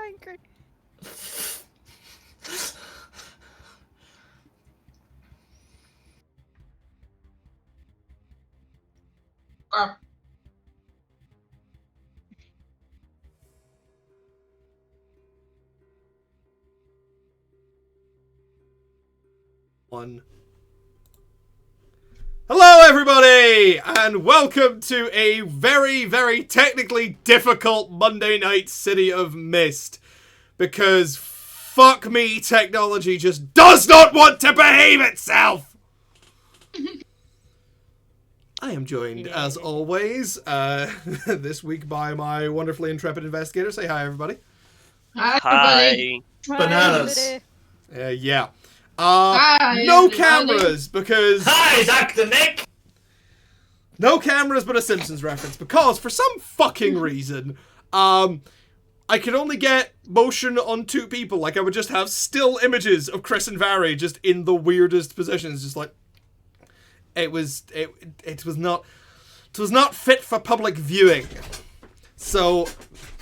angry. One. Hello everybody, and welcome to a very, very technically difficult Monday night City of Mist. Because fuck me, technology just does not want to behave itself! I am joined, as always, this week by my wonderfully intrepid investigator. Say hi, everybody. Hi. Bananas. Yeah. Hi, No everybody. cameras, because... Hi, Dr. Nick! No cameras, but a Simpsons reference, because for some fucking reason, I could only get motion on two people. Like, I would just have still images of Chris and Vary just in the weirdest positions, just like... It was not fit for public viewing. So,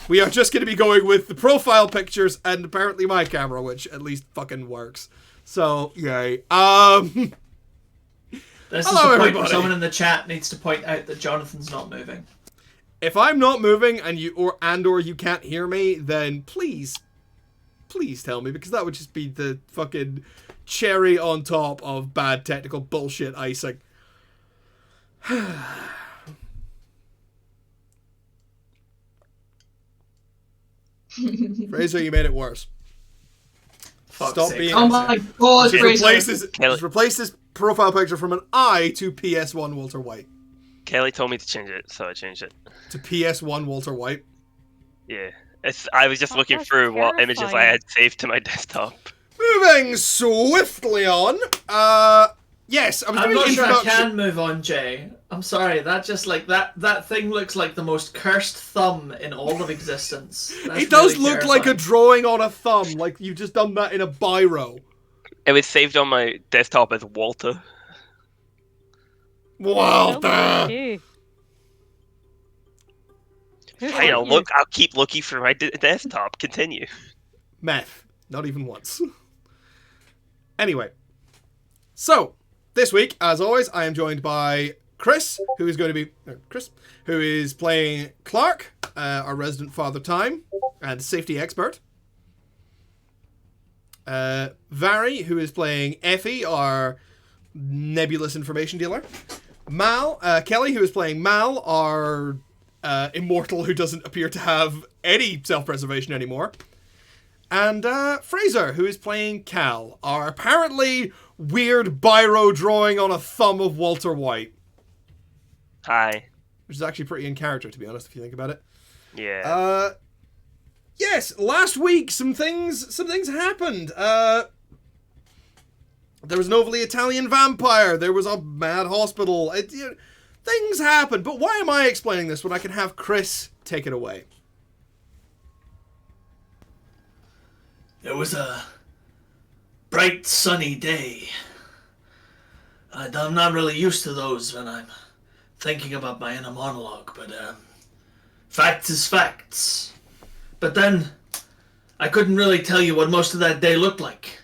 we are just going to be going with the profile pictures and apparently my camera, which at least fucking works. So, yay. This is Hello, the point everybody. where someone in the chat needs to point out that Jonathan's not moving. If I'm not moving and or you can't hear me, then please tell me, because that would just be the fucking cherry on top of bad technical bullshit icing. Fraser, you made it worse. Fuck's Stop sake. being Oh my god, just Fraser. replace this profile picture from an I to PS1 Walter White. Kelly told me to change it, so I changed it. To PS1 Walter White. Yeah. I was just looking that's through what images I terrifying. had saved to my desktop. Moving swiftly on. Yes, I was I'm doing not the sure I introduction. can move on, Jay. I'm sorry, that just like that thing looks like the most cursed thumb in all of existence. That's It does really look like a terrifying. drawing on a thumb, like you've just done that in a biro. It was saved on my desktop as Walter. Walter! I know, look, I'll keep looking for my desktop. Continue. Meth. Not even once. Anyway. So, this week, as always, I am joined by Chris, who is who is playing Clark, our resident Father Time and safety expert. Vary, who is playing Effie, our nebulous information dealer. Kelly, who is playing Mal, our immortal who doesn't appear to have any self-preservation anymore. And Fraser, who is playing Cal, our apparently weird biro drawing on a thumb of Walter White. Hi. Which is actually pretty in character, to be honest, if you think about it. Yeah. Yes, last week some things happened. There was an overly Italian vampire. There was a mad hospital. Things happened. But why am I explaining this when I can have Chris take it away? It was a bright, sunny day. I'm not really used to those when I'm thinking about my inner monologue, but facts is facts. But then, I couldn't really tell you what most of that day looked like,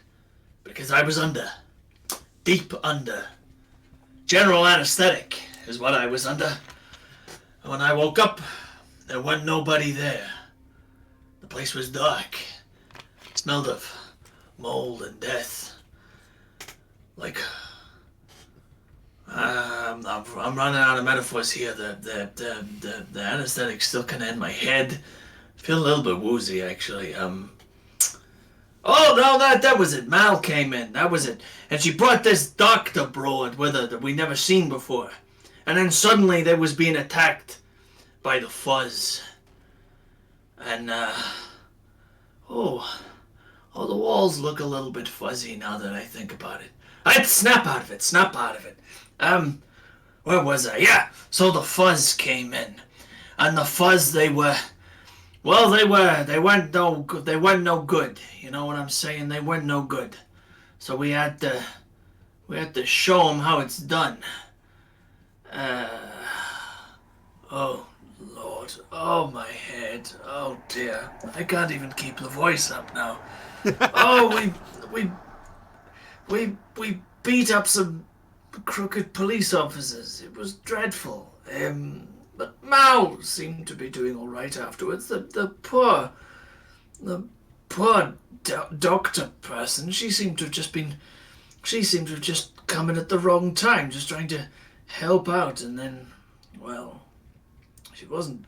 because I was under. Deep under. General anesthetic is what I was under. When I woke up, there wasn't nobody there. The place was dark. Smelled of mold and death. Like, I'm running out of metaphors here. The anesthetic still kind of in my head. I feel a little bit woozy, actually. Oh no, that was it. Mal came in. That was it. And she brought this doctor broad with her that we never seen before. And then suddenly they was being attacked by the fuzz. And Oh, the walls look a little bit fuzzy now that I think about it. I'd snap out of it. Where was I? Yeah, so the fuzz came in. And the fuzz, they weren't no good. You know what I'm saying? They weren't no good. So we had to show them how it's done. Oh, Lord. God. Oh, my head. Oh, dear. I can't even keep the voice up now. Oh, we beat up some crooked police officers. It was dreadful. But Mao seemed to be doing all right afterwards. The poor doctor person, she seemed to have just come in at the wrong time, just trying to help out, and then, well, she wasn't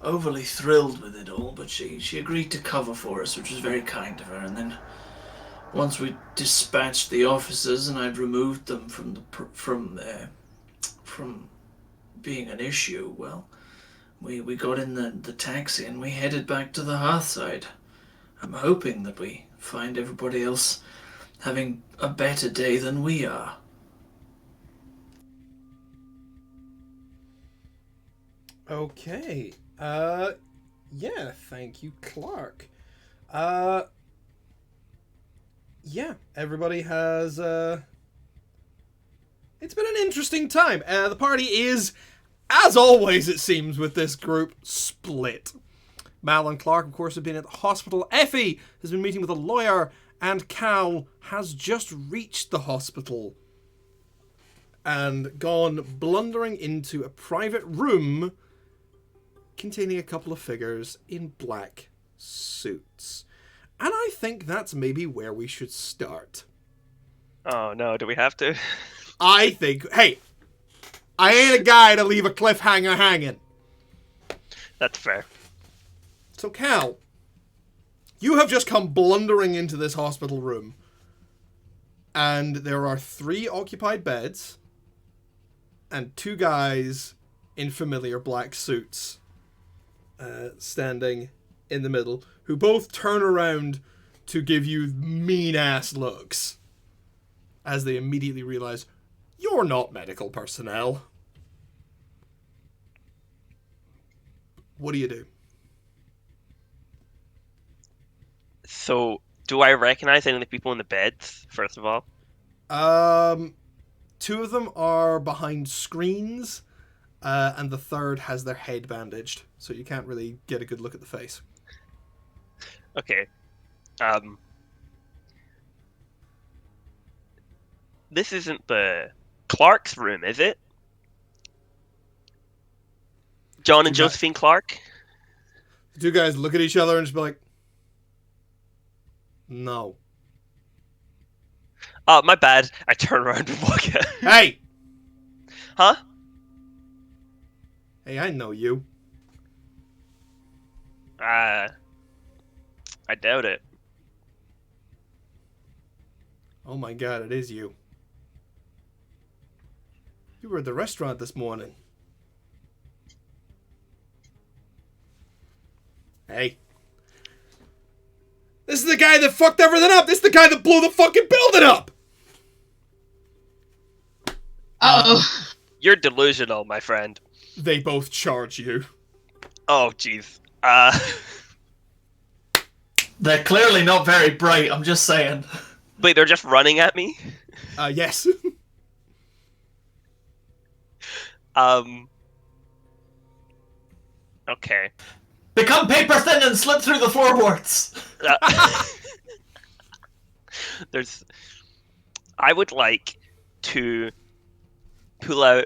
overly thrilled with it all, but she agreed to cover for us, which was very kind of her. And then once we dispatched the officers and I'd removed them from being an issue, well, we got in the taxi and we headed back to the Hearthside. I'm hoping that we find everybody else having a better day than we are. Okay. Yeah, thank you, Clark. Yeah, everybody has, it's been an interesting time. The party is, as always it seems with this group, split. Mal and Clark, of course, have been at the hospital. Effie has been meeting with a lawyer, and Cal has just reached the hospital and gone blundering into a private room containing a couple of figures in black suits. And I think that's maybe where we should start. Oh no, do we have to? I think, hey, I ain't a guy to leave a cliffhanger hanging. That's fair. So Cal, you have just come blundering into this hospital room, and there are 3 occupied beds and 2 guys in familiar black suits standing in the middle, who both turn around to give you mean-ass looks as they immediately realize you're not medical personnel. What do you do? So, do I recognize any of the people in the beds, first of all? 2 of them are behind screens, and the third has their head bandaged, so you can't really get a good look at the face. Okay. This isn't the Clark's room, is it? John and Josephine Clark? The 2 guys look at each other and just be like, no. My bad. I turn around and walk out. Hey! Huh? Hey, I know you. I doubt it. Oh my god, it is you. You were at the restaurant this morning. Hey. This is the guy that fucked everything up! This is the guy that blew the fucking building up! Uh-oh. You're delusional, my friend. They both charge you. Oh, jeez. They're clearly not very bright, I'm just saying. Wait, they're just running at me? Yes. Okay. Become paper thin and slip through the floorboards! I would like to pull out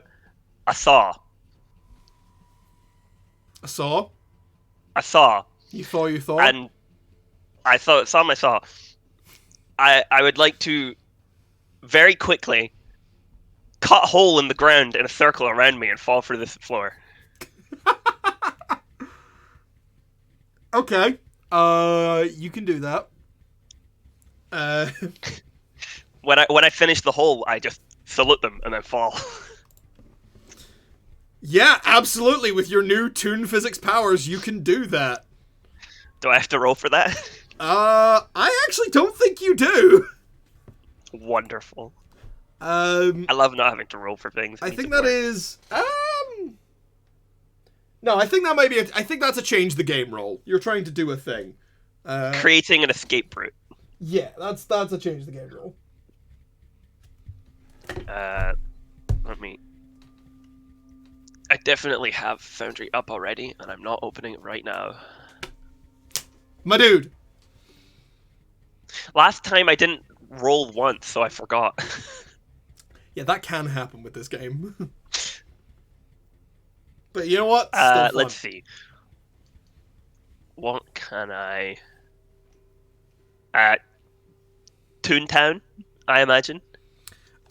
a saw. A saw? A saw. You thought you thought? And I saw my saw. I would like to very quickly cut a hole in the ground in a circle around me and fall through the floor. Okay. You can do that. When I finish the hole, I just salute them and then fall. Yeah, absolutely. With your new Toon Physics powers, you can do that. Do I have to roll for that? I actually don't think you do. Wonderful. I love not having to roll for things. think that is. No, I think that might be. I think that's a change the game roll. You're trying to do a thing. Creating an escape route. Yeah, that's a change the game roll. Let me. I definitely have Foundry up already, and I'm not opening it right now. My dude. Last time I didn't roll once, so I forgot. Yeah, that can happen with this game. But you know what? Still fun. Let's see. What can I... Toontown, I imagine.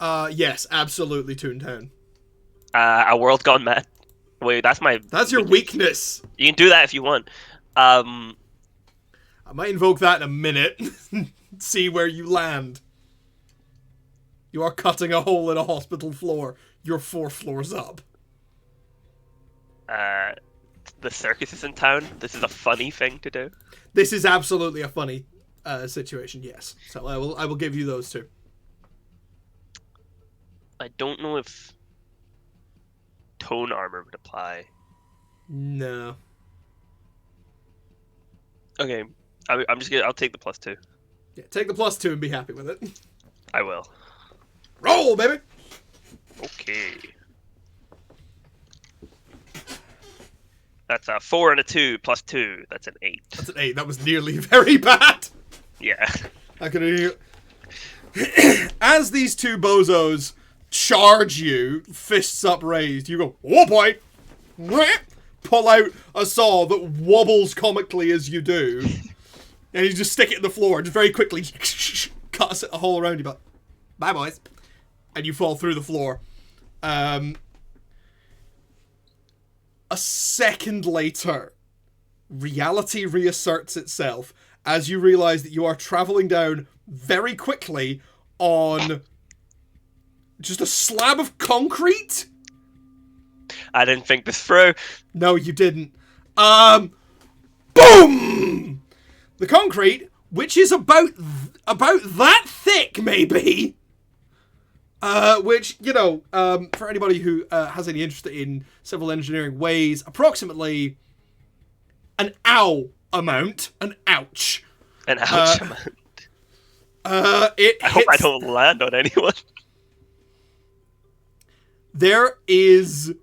Yes, absolutely Toontown. A World Gone Mad. Wait, that's my... That's your weakness. You can do that if you want. I might invoke that in a minute. See where you land. You are cutting a hole in a hospital floor. You're 4 floors up. The circus is in town. This is a funny thing to do. This is absolutely a funny situation, yes. So I will give you those 2. I don't know if tone armor would apply. No. Okay, I'm just gonna. I'll take the +2. Yeah, take the +2 and be happy with it. I will. Roll, baby! Okay. That's a 4 and a 2 +2. That's an 8. That's an 8. That was nearly very bad. Yeah. I could. As these 2 bozos charge you, fists upraised, you go, oh boy! Pull out a saw that wobbles comically as you do, and you just stick it in the floor, just very quickly cuts a hole around you, but bye boys. And you fall through the floor. A second later, reality reasserts itself as you realize that you are traveling down very quickly on just a slab of concrete. I didn't think this through. No, you didn't. Boom! The concrete, which is about that thick, maybe. Which, you know, for anybody who has any interest in civil engineering, weighs approximately an ow amount. An ouch. An ouch amount. I hope I don't land on anyone. There is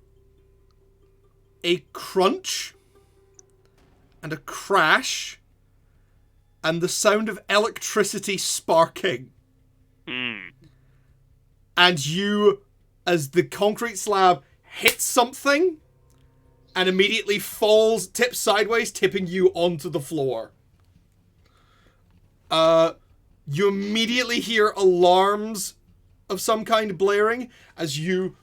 a crunch and a crash and the sound of electricity sparking. And you, as the concrete slab hits something and immediately tips sideways, tipping you onto the floor. You immediately hear alarms of some kind blaring as you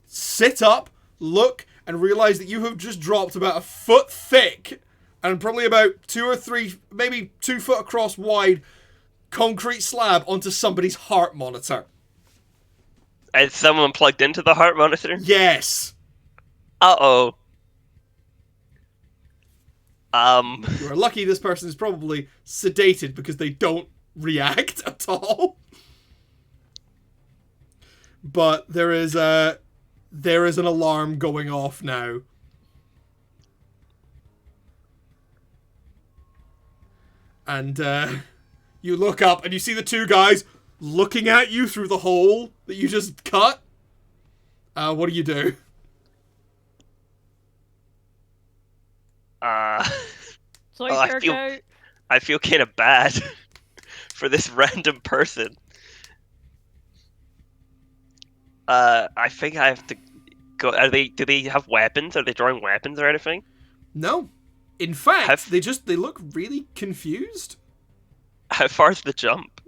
sit up, look, and realize that you have just dropped about a foot thick and probably about 2 or 3, maybe 2 foot across wide concrete slab onto somebody's heart monitor. Is someone plugged into the heart monitor? Yes. Uh-oh. You are lucky this person is probably sedated because they don't react at all. But there is an alarm going off now. And you look up and you see the 2 guys looking at you through the hole that you just cut. What do you do? I feel kind of bad for this random person. I think I have to go. Do they have weapons? Are they drawing weapons or anything? No. In fact, they look really confused. How far's the jump?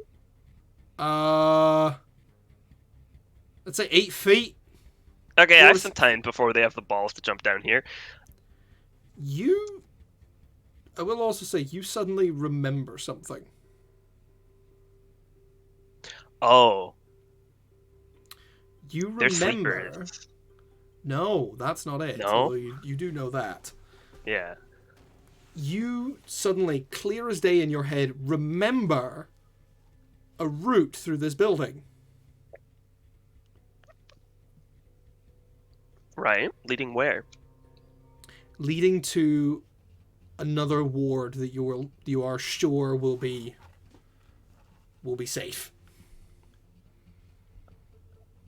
Let's say 8 feet. Okay, I have some time before they have the balls to jump down here. I will also say, you suddenly remember something. Oh. You They're remember... sleepers. No, that's not it. No? You do know that. Yeah. You suddenly, clear as day in your head, remember a route through this building. Right. Leading where? Leading to another ward that you are sure will be safe.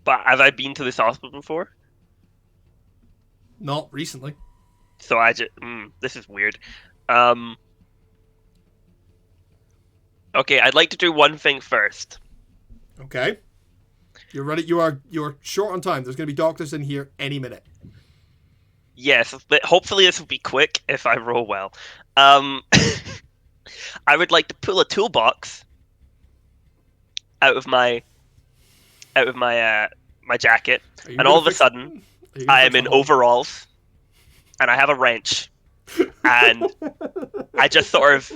But have I been to this hospital before? Not recently. So I just this is weird. Okay, I'd like to do one thing first. Okay. You're ready. You're short on time. There's going to be doctors in here any minute. Yes, but hopefully this will be quick if I roll well. I would like to pull a toolbox out of my my jacket, and all of a sudden I am in overalls, and I have a wrench, and I just sort of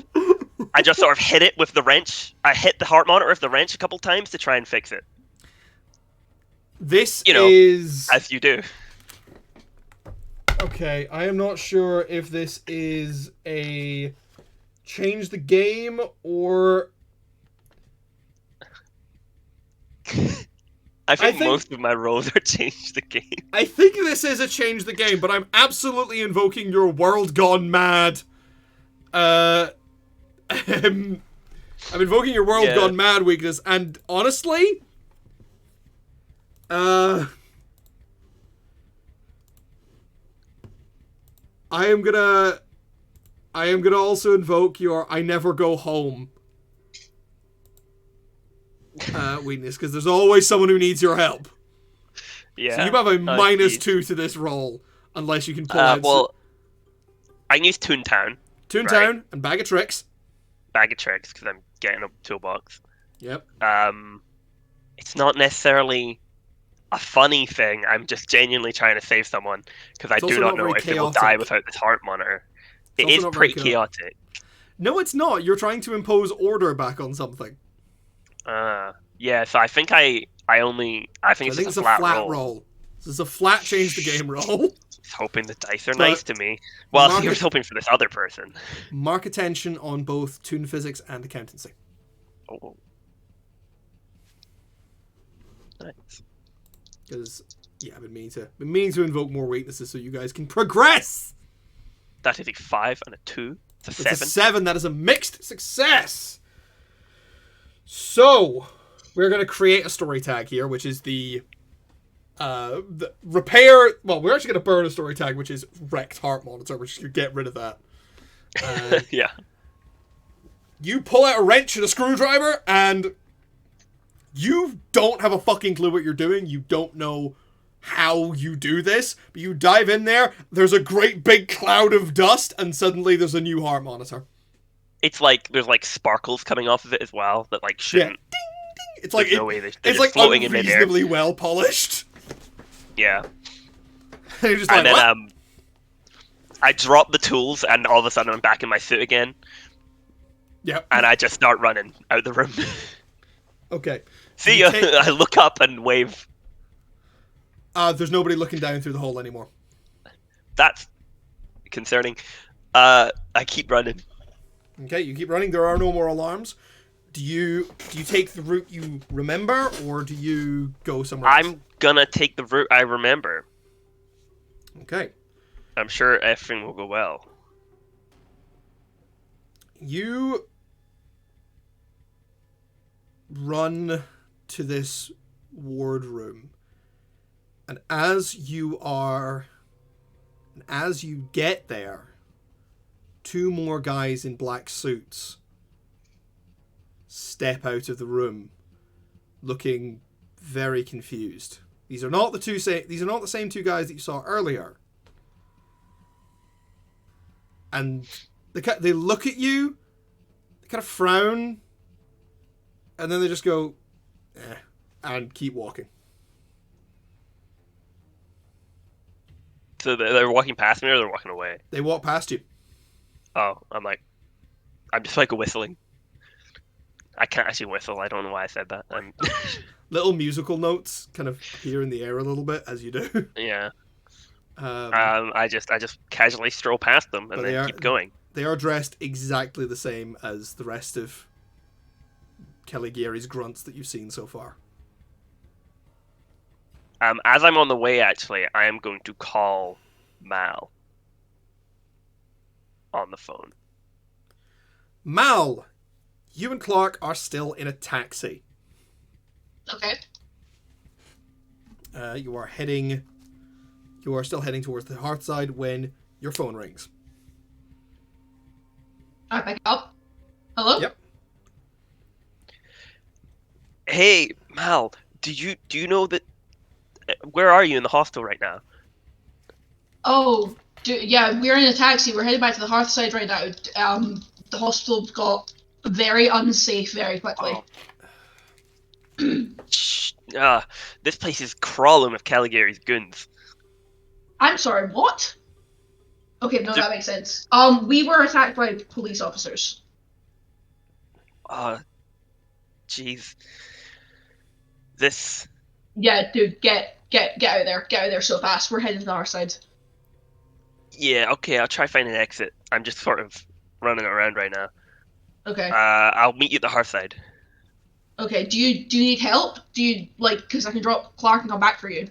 hit it with the wrench. I hit the heart monitor with the wrench a couple times to try and fix it. This You know, is... as you do. Okay, I am not sure if this is a change the game or... I think most of my rolls are change the game. I think this is a change the game, but I'm absolutely invoking your world gone mad. I'm invoking your world gone mad weakness, and honestly, I am gonna also invoke your I never go home weakness, because there's always someone who needs your help. Yeah. So you have a -2 to this roll, unless you can pull out... Well, I can use Toontown. Toontown and Bag of Tricks. Bag of Tricks, because I'm getting a toolbox. Yep. It's not necessarily a funny thing. I'm just genuinely trying to save someone, because I do not know if they will die without this heart monitor. It is pretty chaotic. No, it's not. You're trying to impose order back on something. Yeah, so I think it's a flat roll. This is a flat change the game roll. Just hoping the dice are nice to me. Well, he was hoping for this other person. Mark attention on both Toon Physics and Accountancy. Oh. Nice. Because, yeah, I've been meaning to invoke more weaknesses so you guys can progress! That is a 5 and a 2. It's a 7. It's a 7. That is a mixed success! So, we're going to create a story tag here, which is the repair... Well, we're actually going to burn a story tag, which is wrecked heart monitor. We're just going to get rid of that. Yeah. You pull out a wrench and a screwdriver, and you don't have a fucking clue what you're doing. You don't know how you do this, but you dive in there, there's a great big cloud of dust, and suddenly there's a new heart monitor. It's like there's like sparkles coming off of it as well that like shouldn't. Yeah. Ding, ding. It's like it's like floating unreasonably well polished. Yeah. And you're just and like, then what? I drop the tools, and all of a sudden I'm back in my suit again. Yep. And I just start running out the room. Okay. See ya. I look up and wave. There's nobody looking down through the hole anymore. That's concerning. I keep running. Okay, you keep running. There are no more alarms. Do you take the route you remember, or do you go somewhere else? I'm gonna take the route I remember. Okay. I'm sure everything will go well. You run to this ward room, and as you get there, two more guys in black suits step out of the room, looking very confused. These are not the same two guys that you saw earlier. And they look at you, they kind of frown, and then they just go, and keep walking. So they're walking past me, or they're walking away? They walk past you. Oh, I'm just like whistling. I can't actually whistle. I don't know why I said that. Little musical notes kind of appear in the air a little bit as you do. Yeah. I just casually stroll past them and then keep going. They are dressed exactly the same as the rest of Caligari's grunts that you've seen so far. As I'm on the way, actually, I am going to call Mal on the phone. Mal, you and Clark are still in a taxi. Okay. You are heading You are still heading towards the hearthside when your phone rings. I pick up. Hello? Yep. Hey, Mal, do you know that? Where are you in the hostel right now? Oh, yeah, we're in a taxi. We're heading back to the Hearthside right now. The hospital got very unsafe very quickly. Shh, this place is crawling with Caligari's goons. I'm sorry, what? Okay, no, that makes sense. We were attacked by police officers. Jeez. This. Yeah, dude, get out of there. Get out of there so fast. We're heading to the Hearthside. Yeah, okay, I'll try find an exit. I'm just sort of running around right now. Okay. I'll meet you at the hearthside. Okay, do you need help? Do you, because I can drop Clark and come back for you?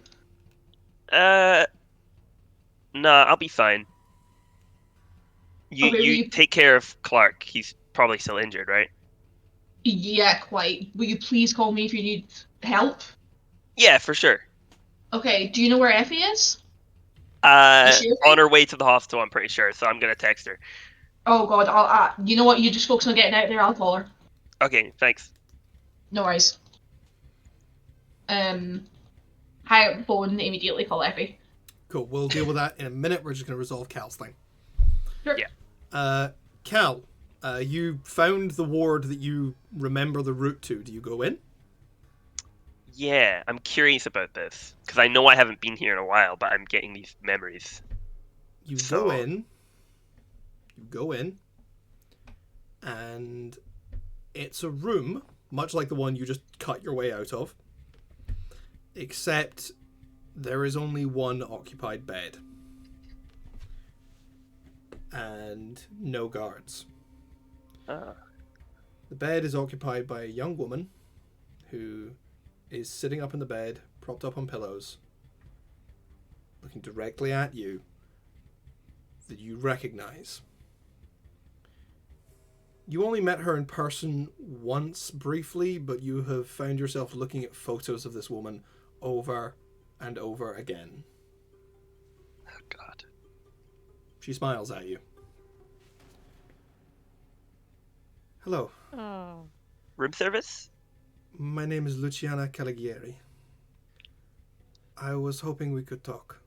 Nah, I'll be fine. Okay, You take care of Clark. He's probably still injured, right? Yeah, quite. Will you please call me if you need help? Yeah, for sure. Okay, do you know where Effie is? Is she okay? On her way to the hospital, I'm pretty sure, so I'm gonna text her. Oh god, you know what, you just focus on getting out there, I'll call her. Okay, thanks. No worries. High up phone, immediately call Effie. Cool. We'll deal with that in a minute. We're just going to resolve Cal's thing. Sure. Yeah. Cal, you found the ward that you remember the route to. Do you go in? Yeah, I'm curious about this because I know I haven't been here in a while, but I'm getting these memories. You go in. You go in, and it's a room much like the one you just cut your way out of, except there is only one occupied bed and no guards. Ah. The bed is occupied by a young woman who is sitting up in the bed, propped up on pillows, looking directly at you, that you recognize. You only met her in person once briefly, but you have found yourself looking at photos of this woman over and over again. Oh, God. She smiles at you. Hello. Oh. Room service? My name is Luciana Caligieri. I was hoping we could talk.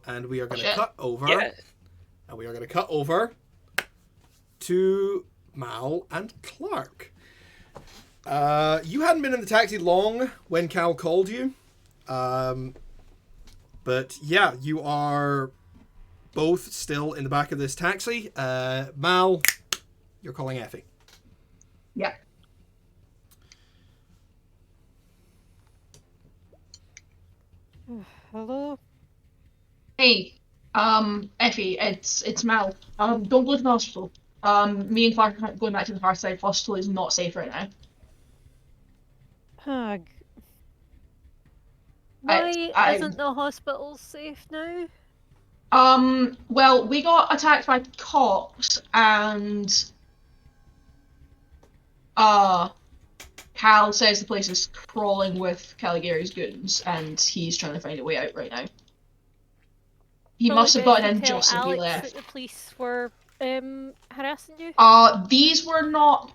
And we are going to cut over. Yeah. And we are going to cut over to Mal and Clark. You hadn't been in the taxi long when Cal called you. But yeah, you are both still in the back of this taxi. Mal, you're calling Effie. Yeah. Hello? Hey, Effie, it's Mal. Don't go to the hospital. Me and Clark are going back to the Hearthside. Hospital is not safe right now. Hag. Why isn't the hospital safe now? Well, we got attacked by cops and Cal says the place is crawling with Caligari's goons and he's trying to find a way out right now. He Probably must have best gotten to tell injured and he Alex left. that the police were harassing you. These were not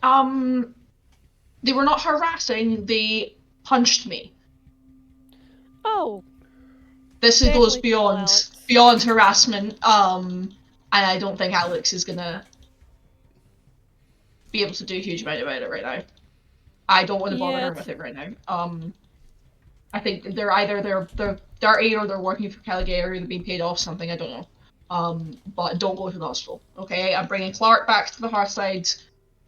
they were not harassing, they punched me. Oh. This goes Definitely tell Alex. beyond harassment, and I don't think Alex is gonna be able to do a huge amount about it right now. I don't want to bother her with it right now. I think they're either they're aid or they're working for Caligari, they're being paid off something, I don't know. But don't go to the hospital, okay? I'm bringing Clark back to the Hearthside.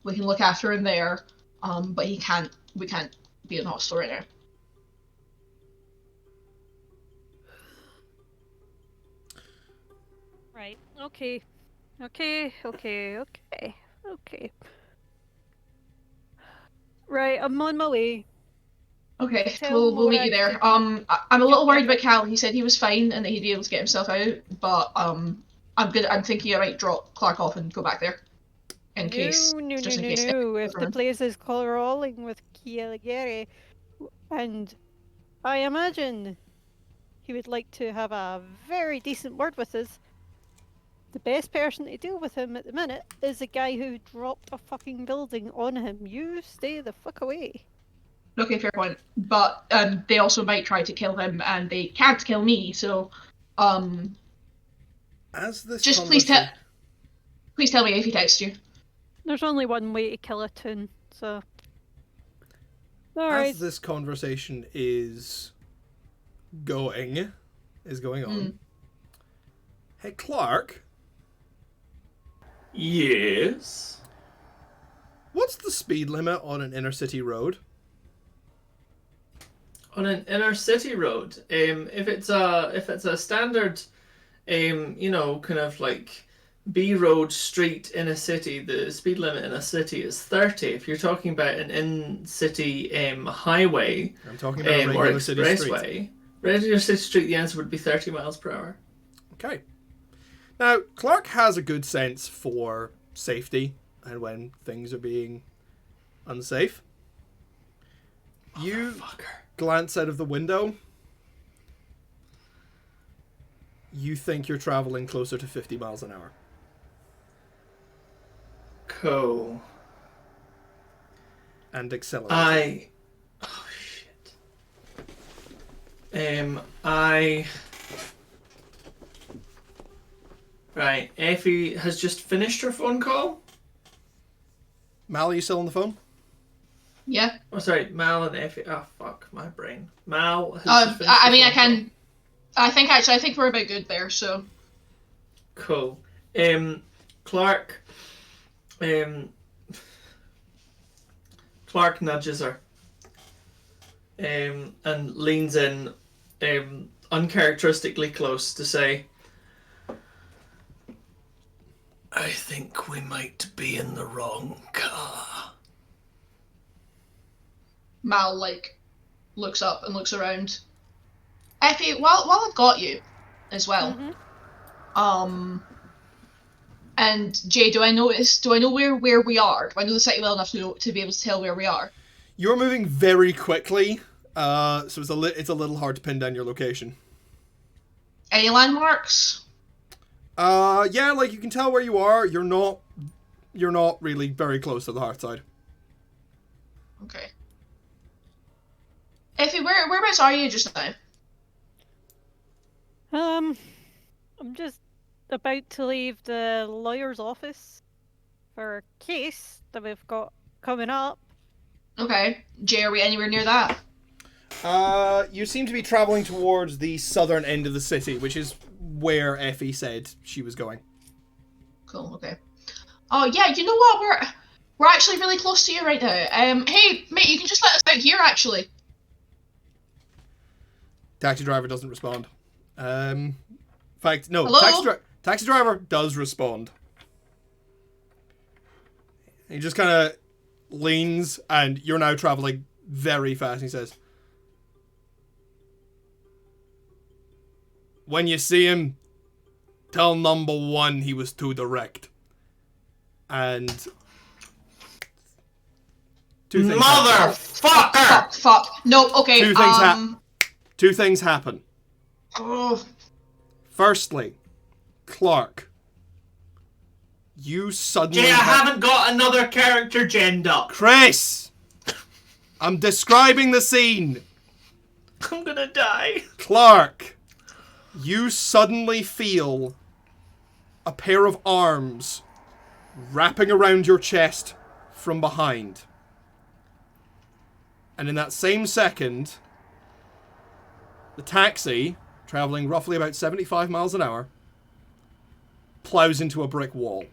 We can look after him there. But we can't be in the hospital right now. Right. Okay. Okay. Right, I'm on my way. Okay, Tell him we'll what meet I you there. did. I'm a little worried about Cal. He said he was fine and that he'd be able to get himself out, but I'm thinking I might drop Clark off and go back there. In case. No. Case If the place is crawling with Caligari, and I imagine he would like to have a very decent word with us, the best person to deal with him at the minute is the guy who dropped a fucking building on him. You stay the fuck away. Okay, fair point. But they also might try to kill him, and they can't kill me. So, As this just please tell me if he texts you. There's only one way to kill a toon, so. Alright. As this conversation is going on. Hey, Clark. Yes. What's the speed limit on an inner city road? On an inner city road, if it's a standard, kind of like B road street in a city, the speed limit in a city is 30. If you're talking about an in-city highway, I'm talking about a or regular city street. expressway, regular city street, the answer would be 30 miles per hour. Okay. Now, Clark has a good sense for safety and when things are being unsafe. You glance out of the window. You think you're traveling closer to 50 miles an hour. Cool. And accelerating. Oh shit. Right, Effie has just finished her phone call. Mal, are you still on the phone? Yeah. Oh, sorry, Mal and Effie. Oh, fuck, my brain. Mal has just finished I her mean, phone I can. I think we're about good there. So. Cool. Clark. Clark nudges her. And leans in, uncharacteristically close to say, I think we might be in the wrong car. Mal looks up and looks around. Effie, while I've got you, as well. And Jay, do I know where we are? Do I know the city well enough to be able to tell where we are? You're moving very quickly, so it's a little hard to pin down your location. Any landmarks? Yeah, like you can tell where you are. You're not really very close to the Hearthside. Okay. Effie, whereabouts are you just now? I'm just about to leave the lawyer's office for a case that we've got coming up. Okay. Jay, are we anywhere near that? You seem to be traveling towards the southern end of the city, which is where Effie said she was going. Cool, okay. Oh yeah, you know what? We're actually really close to you right now. Hey, mate, you can just let us out here actually. Taxi driver doesn't respond. In fact, no. Hello? Taxi driver does respond. He just kind of leans, and you're now traveling very fast. And he says, "When you see him, tell number one he was too direct." And two things Motherfucker! Fuck. No, okay. Two things happen. Oh. Firstly, Clark, you suddenly... Jay, I haven't got another character genned up. Chris! I'm describing the scene. I'm gonna die. Clark, you suddenly feel a pair of arms wrapping around your chest from behind. And in that same second, the taxi, traveling roughly about 75 miles an hour, plows into a brick wall.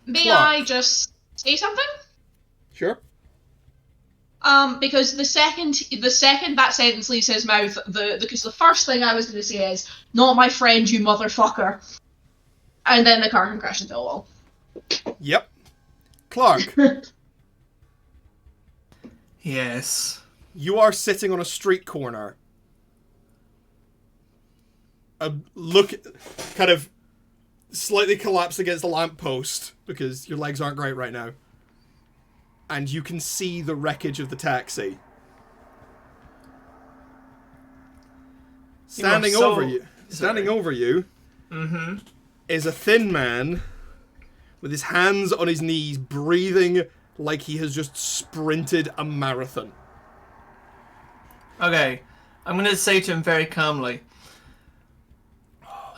May Clark. I just say something? Sure. Because the second that sentence leaves his mouth, because the first thing I was going to say is, "Not my friend, you motherfucker," and then the car can crash into a wall. Yep. Clark, Yes. you are sitting on a street corner. Look, kind of slightly collapsed against the lamppost because your legs aren't great right now. And you can see the wreckage of the taxi. Standing over you is a thin man with his hands on his knees, breathing like he has just sprinted a marathon. Okay, I'm going to say to him very calmly,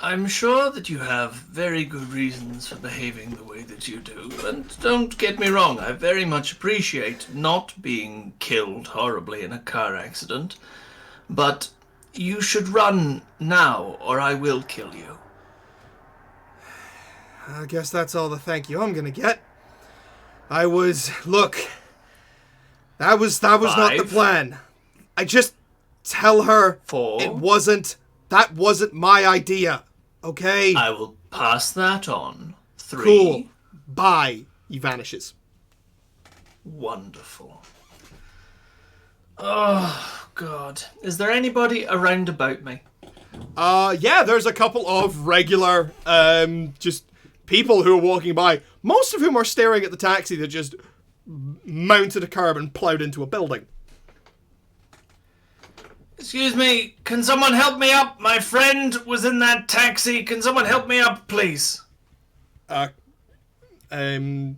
I'm sure that you have very good reasons for behaving the way that you do, and don't get me wrong, I very much appreciate not being killed horribly in a car accident, but you should run now, or I will kill you. I guess that's all the thank you I'm gonna get. Look, that was not the plan. I just tell her 4. that wasn't my idea. Okay? I will pass that on. 3. Cool. Bye. He vanishes. Wonderful. Oh, God. Is there anybody around about me? Yeah, there's a couple of regular, just people who are walking by, most of whom are staring at the taxi that just mounted a curb and plowed into a building. Excuse me, can someone help me up? My friend was in that taxi. Can someone help me up, please? Yeah, a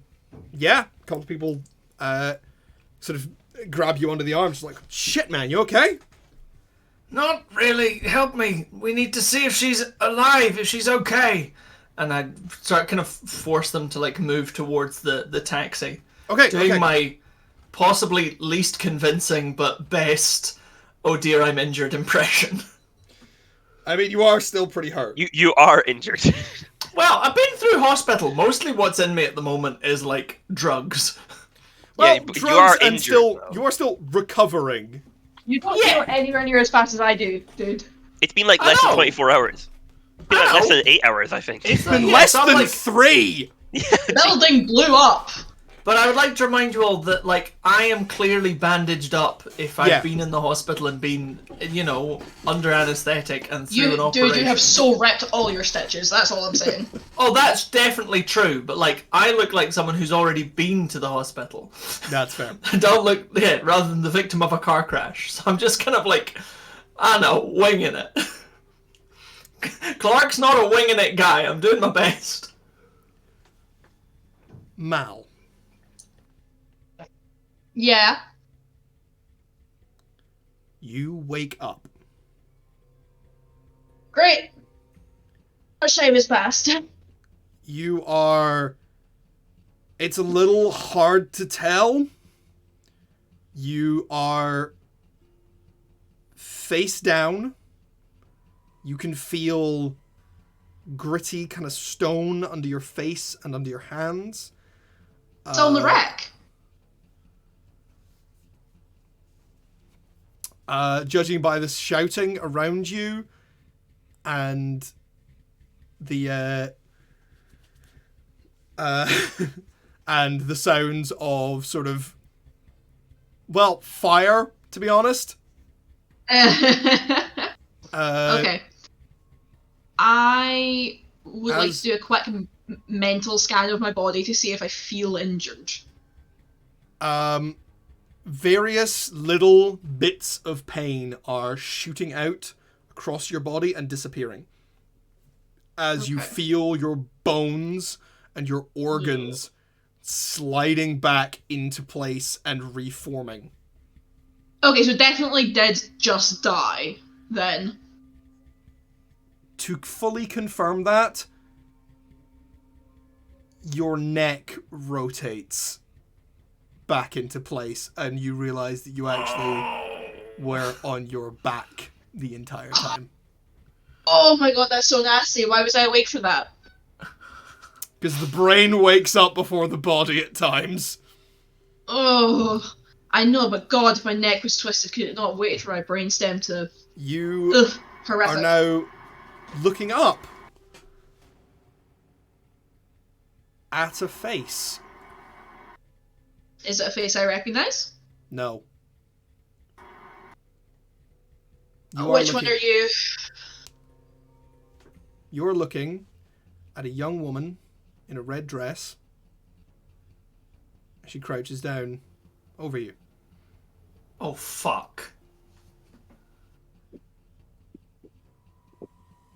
couple of people, sort of grab you under the arms, like, shit, man, you okay? Not really. Help me. We need to see if she's alive, if she's okay. And I start kind of force them to, like, move towards the taxi. Okay, Doing my possibly least convincing but best, oh dear, I'm injured impression. I mean, you are still pretty hurt. You are injured. Well, I've been through hospital. Mostly what's in me at the moment is, like, drugs. Well, yeah, drugs you are and injured, you are still recovering. You don't feel anywhere near as fast as I do, dude. It's been like less than 24 hours. It's been like less than 8 hours, I think. It's been less than 3! The building blew up. But I would like to remind you all that, like, I am clearly bandaged up if I've been in the hospital and been, you know, under anaesthetic and through an operation. Dude, you have so wrecked all your stitches, that's all I'm saying. Oh, that's definitely true, but, like, I look like someone who's already been to the hospital. That's fair. I don't look, rather than the victim of a car crash. So I'm just kind of like, I don't know, winging it. Clark's not a winging it guy, I'm doing my best. Mal. Yeah. You wake up. Great. A shame is past. You are... It's a little hard to tell. You are face down. You can feel gritty kind of stone under your face and under your hands. It's on the wreck. Judging by the shouting around you and the and the sounds of sort of, well, fire, to be honest. Okay. I would like to do a quick mental scan of my body to see if I feel injured. Various little bits of pain are shooting out across your body and disappearing as you feel your bones and your organs sliding back into place and reforming. Okay, so definitely did just die, then. To fully confirm that, your neck rotates back into place and you realize that you actually were on your back the entire time. Oh my god, that's so nasty. Why was I awake for that? Because the brain wakes up before the body at times. Oh, I know, but god, if my neck was twisted, could it not wait for my brainstem to... You horrific. are now looking up at a face. Is it a face I recognize? No. Which one are you? You're looking at a young woman in a red dress. She crouches down over you. Oh, fuck.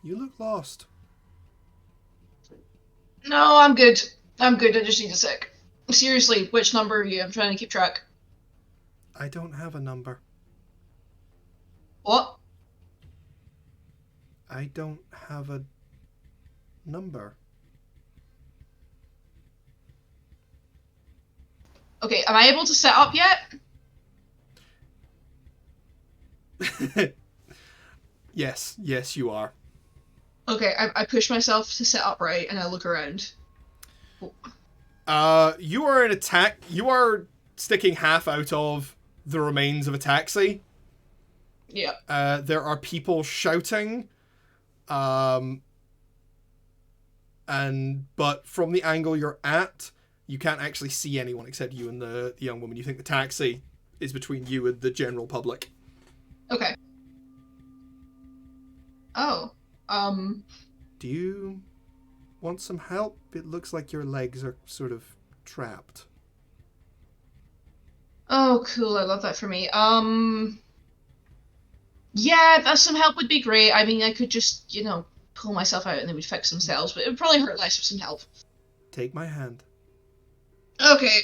You look lost. No, I'm good. I'm good. I just need a sec. Seriously, which number are you? I'm trying to keep track. I don't have a number. What? I don't have a number. Okay, am I able to set up yet? Yes, you are. Okay, I push myself to set up right, and I look around. You are in attack. You are sticking half out of the remains of a taxi. Yeah. There are people shouting. But from the angle you're at, you can't actually see anyone except you and the young woman. You think the taxi is between you and the general public. Okay. Oh. Do you want some help? It looks like your legs are sort of trapped. Oh, cool. I love that for me. Yeah, some help would be great. I mean, I could just, pull myself out and they would fix themselves, but it would probably hurt less with some help. Take my hand. Okay.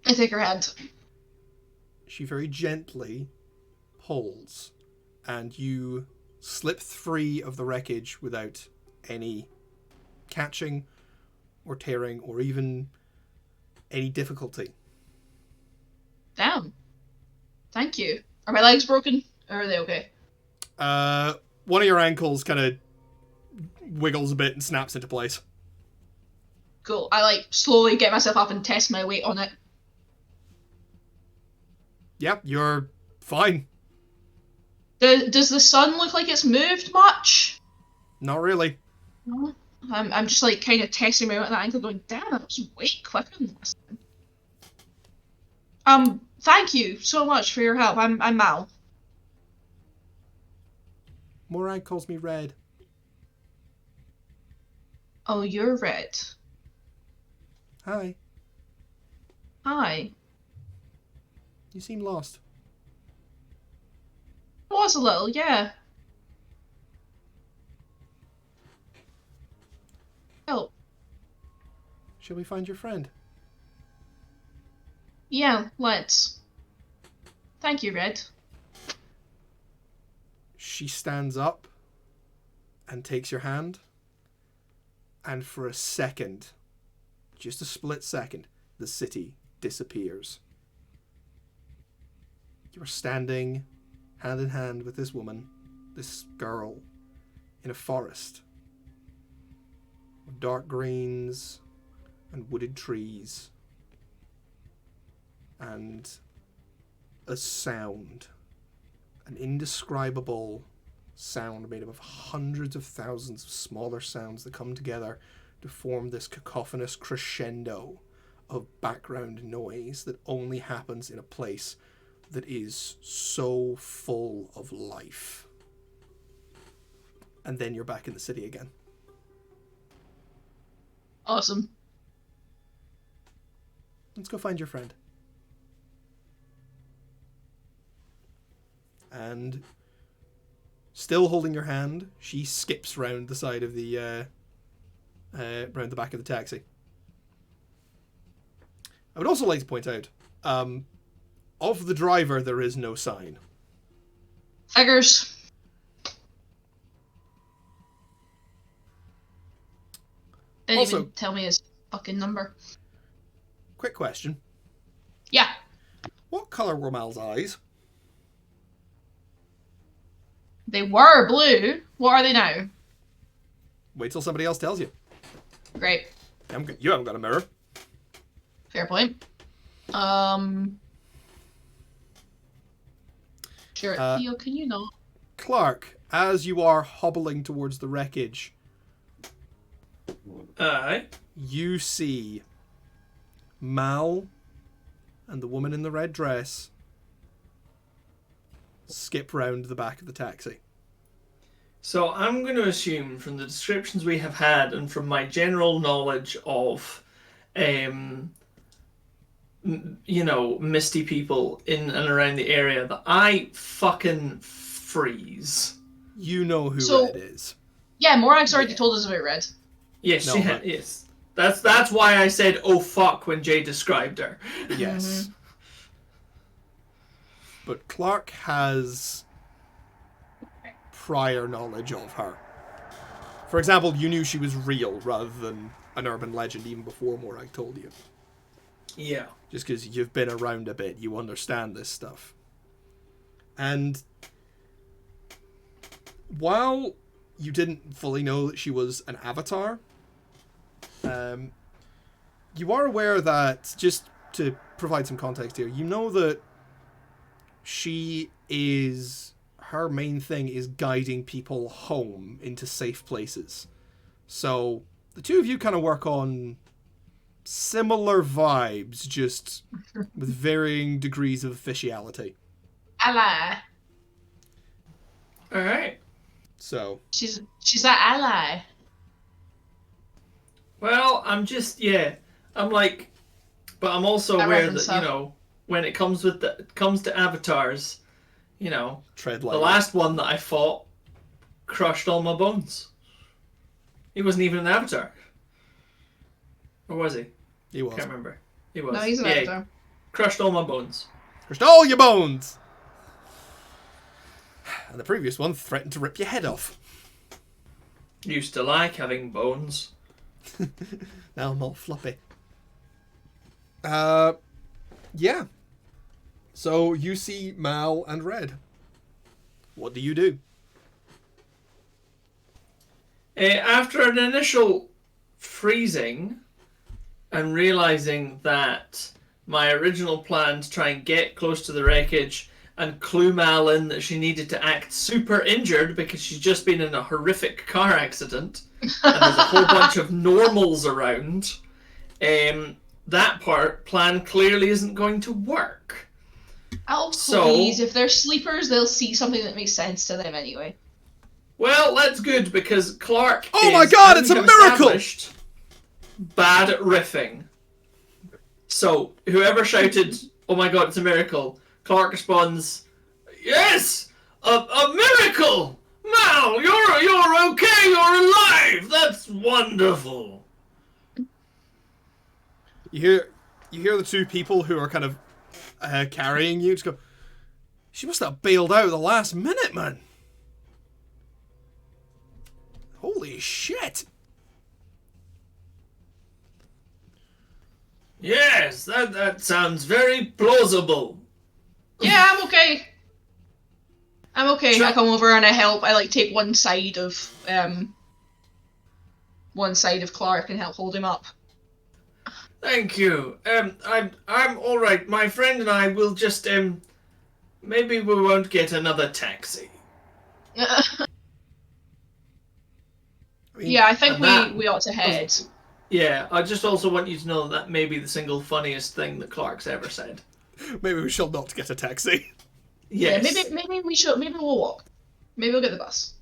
I take her hand. She very gently pulls, and you slip free of the wreckage without any catching or tearing or even any difficulty. Damn. Thank you. Are my legs broken? Or are they okay? One of your ankles kind of wiggles a bit and snaps into place. Cool. I, slowly get myself up and test my weight on it. Yeah, you're fine. Does the sun look like it's moved much? Not really. No. I'm just, kind of testing my weight on that ankle going, damn, that was way quicker than last time. Thank you so much for your help. I'm Mal. Moran calls me Red. Oh, you're Red. Hi. Hi. You seem lost. I was a little, yeah. Help. Shall we find your friend? Yeah, let's. Thank you, Red. She stands up and takes your hand, and for a second, just a split second, the city disappears. You are standing hand in hand with this woman, this girl, in a forest of dark greens and wooded trees, and a sound, an indescribable sound made up of hundreds of thousands of smaller sounds that come together to form this cacophonous crescendo of background noise that only happens in a place that is so full of life. And then you're back in the city again. Awesome. Let's go find your friend. And still holding your hand, she skips round the side of the round the back of the taxi. I would also like to point out, of the driver there is no sign. Figures. Didn't Also, even tell me his fucking number. quick question. Yeah. What colour were Mal's eyes? They were blue. What are they now? Wait till somebody else tells you. Great. You haven't got a mirror. Fair point. Sure, Theo, can you not? Clark, as you are hobbling towards the wreckage, Aye. you see Mal and the woman in the red dress skip round the back of the taxi. So I'm going to assume from the descriptions we have had and from my general knowledge of, misty people in and around the area that I fucking freeze. You know who So- Red is. Yeah, Morak's already told us about Red. Yes, No, she but- yes. That's why I said, "Oh fuck" when Jay described her. Yes. But Clark has prior knowledge of her. For example, you knew she was real rather than an urban legend even before Morag told you. Yeah. Just because you've been around a bit, you understand this stuff. And while you didn't fully know that she was an avatar, you are aware that, just to provide some context here, you know that her main thing is guiding people home into safe places. So the two of you kind of work on similar vibes, just with varying degrees of officiality. Ally. Alright. So She's that ally. Well, I'm like, but I'm also I aware reference that, her. when it comes to avatars, tread the lightly. last one that I fought crushed all my bones. He wasn't even an avatar. Or was he? He was. Can't remember. He was. No, he's an Yeah, avatar. crushed all my bones. Crushed all your bones! And the previous one threatened to rip your head off. Used to like having bones. Now I'm all floppy. Yeah. So you see Mal and Red. What do you do? After an initial freezing and realizing that my original plan to try and get close to the wreckage and clue Mal in that she needed to act super injured because she's just been in a horrific car accident and there's a whole bunch of normals around, that plan clearly isn't going to work. Oh, So- please. If they're sleepers, they'll see something that makes sense to them anyway. Well, that's good because Clark Oh my is, God, as it's a we have miracle! established, bad at riffing. So, whoever shouted, "Oh my God, it's a miracle," Clark responds, "Yes! A miracle! Mal, you're okay, you're alive! That's wonderful!" You hear the two people who are kind of carrying you just go, she must have bailed out at the last minute, man. Holy shit. Yes, that sounds very plausible. Yeah, I'm okay. I'm okay. Sure. I come over and I help. I take one side of Clark and help hold him up. Thank you. I'm all right. My friend and I will just maybe we won't get another taxi. I mean, Yeah, I think And that we ought to head. Yeah, I just also want you to know that may be the single funniest thing that Clark's ever said. maybe we shall not get a taxi. Yes. Yeah, maybe we should. Maybe we'll walk. Maybe we'll get the bus.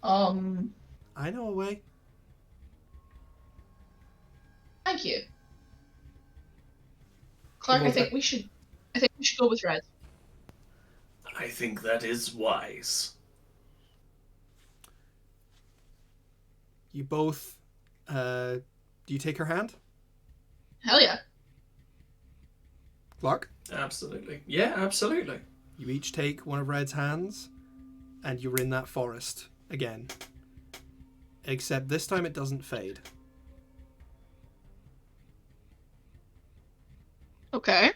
I know a way. Thank you, Clark. I think we should go with Red. I think that is wise. You both, do you take her hand? Hell yeah. Clark? Absolutely. Yeah, absolutely. You each take one of Red's hands, and you're in that forest again. Except this time it doesn't fade. Okay.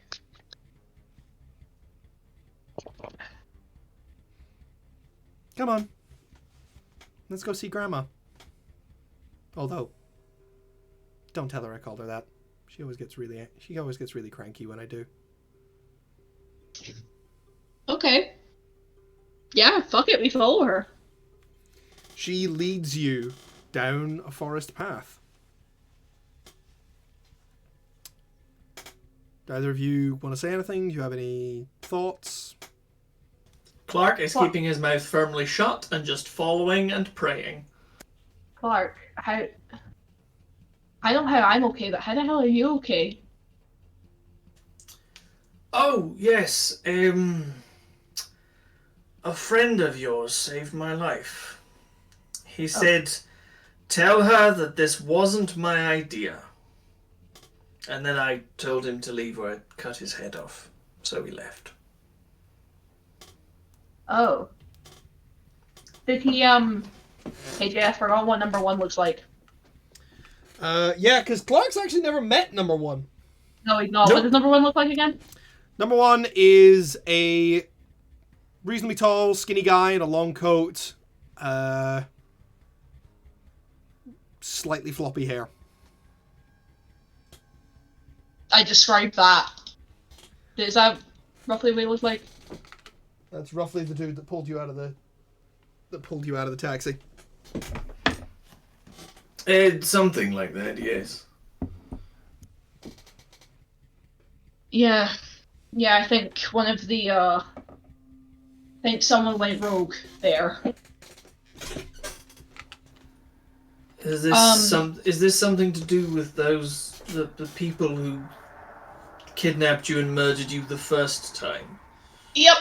Come on. Let's go see Grandma. Although, don't tell her I called her that. She always gets really cranky when I do. Okay. Yeah, fuck it, we follow her. She leads you down a forest path. Do either of you want to say anything? Do you have any thoughts? Clark is What? keeping his mouth firmly shut and just following and praying. Clark, I know how I'm okay, but how the hell are you okay? Oh, yes. A friend of yours saved my life. He said, tell her that this wasn't my idea. And then I told him to leave or I'd cut his head off. So he left. Oh. Did he, Hey Jay, I forgot what number 1 looks like. Yeah, because Clark's actually never met number 1. No, he's not. Nope. What does number 1 look like again? Number 1 is a reasonably tall, skinny guy in a long coat. Slightly floppy hair. I described that. Is that roughly what he looks like? That's roughly the dude that pulled you out of the taxi. Something like that, yes. Yeah. Yeah, I think one of the, I think someone went rogue there. Is this something to do with the people who kidnapped you and murdered you the first time? Yep,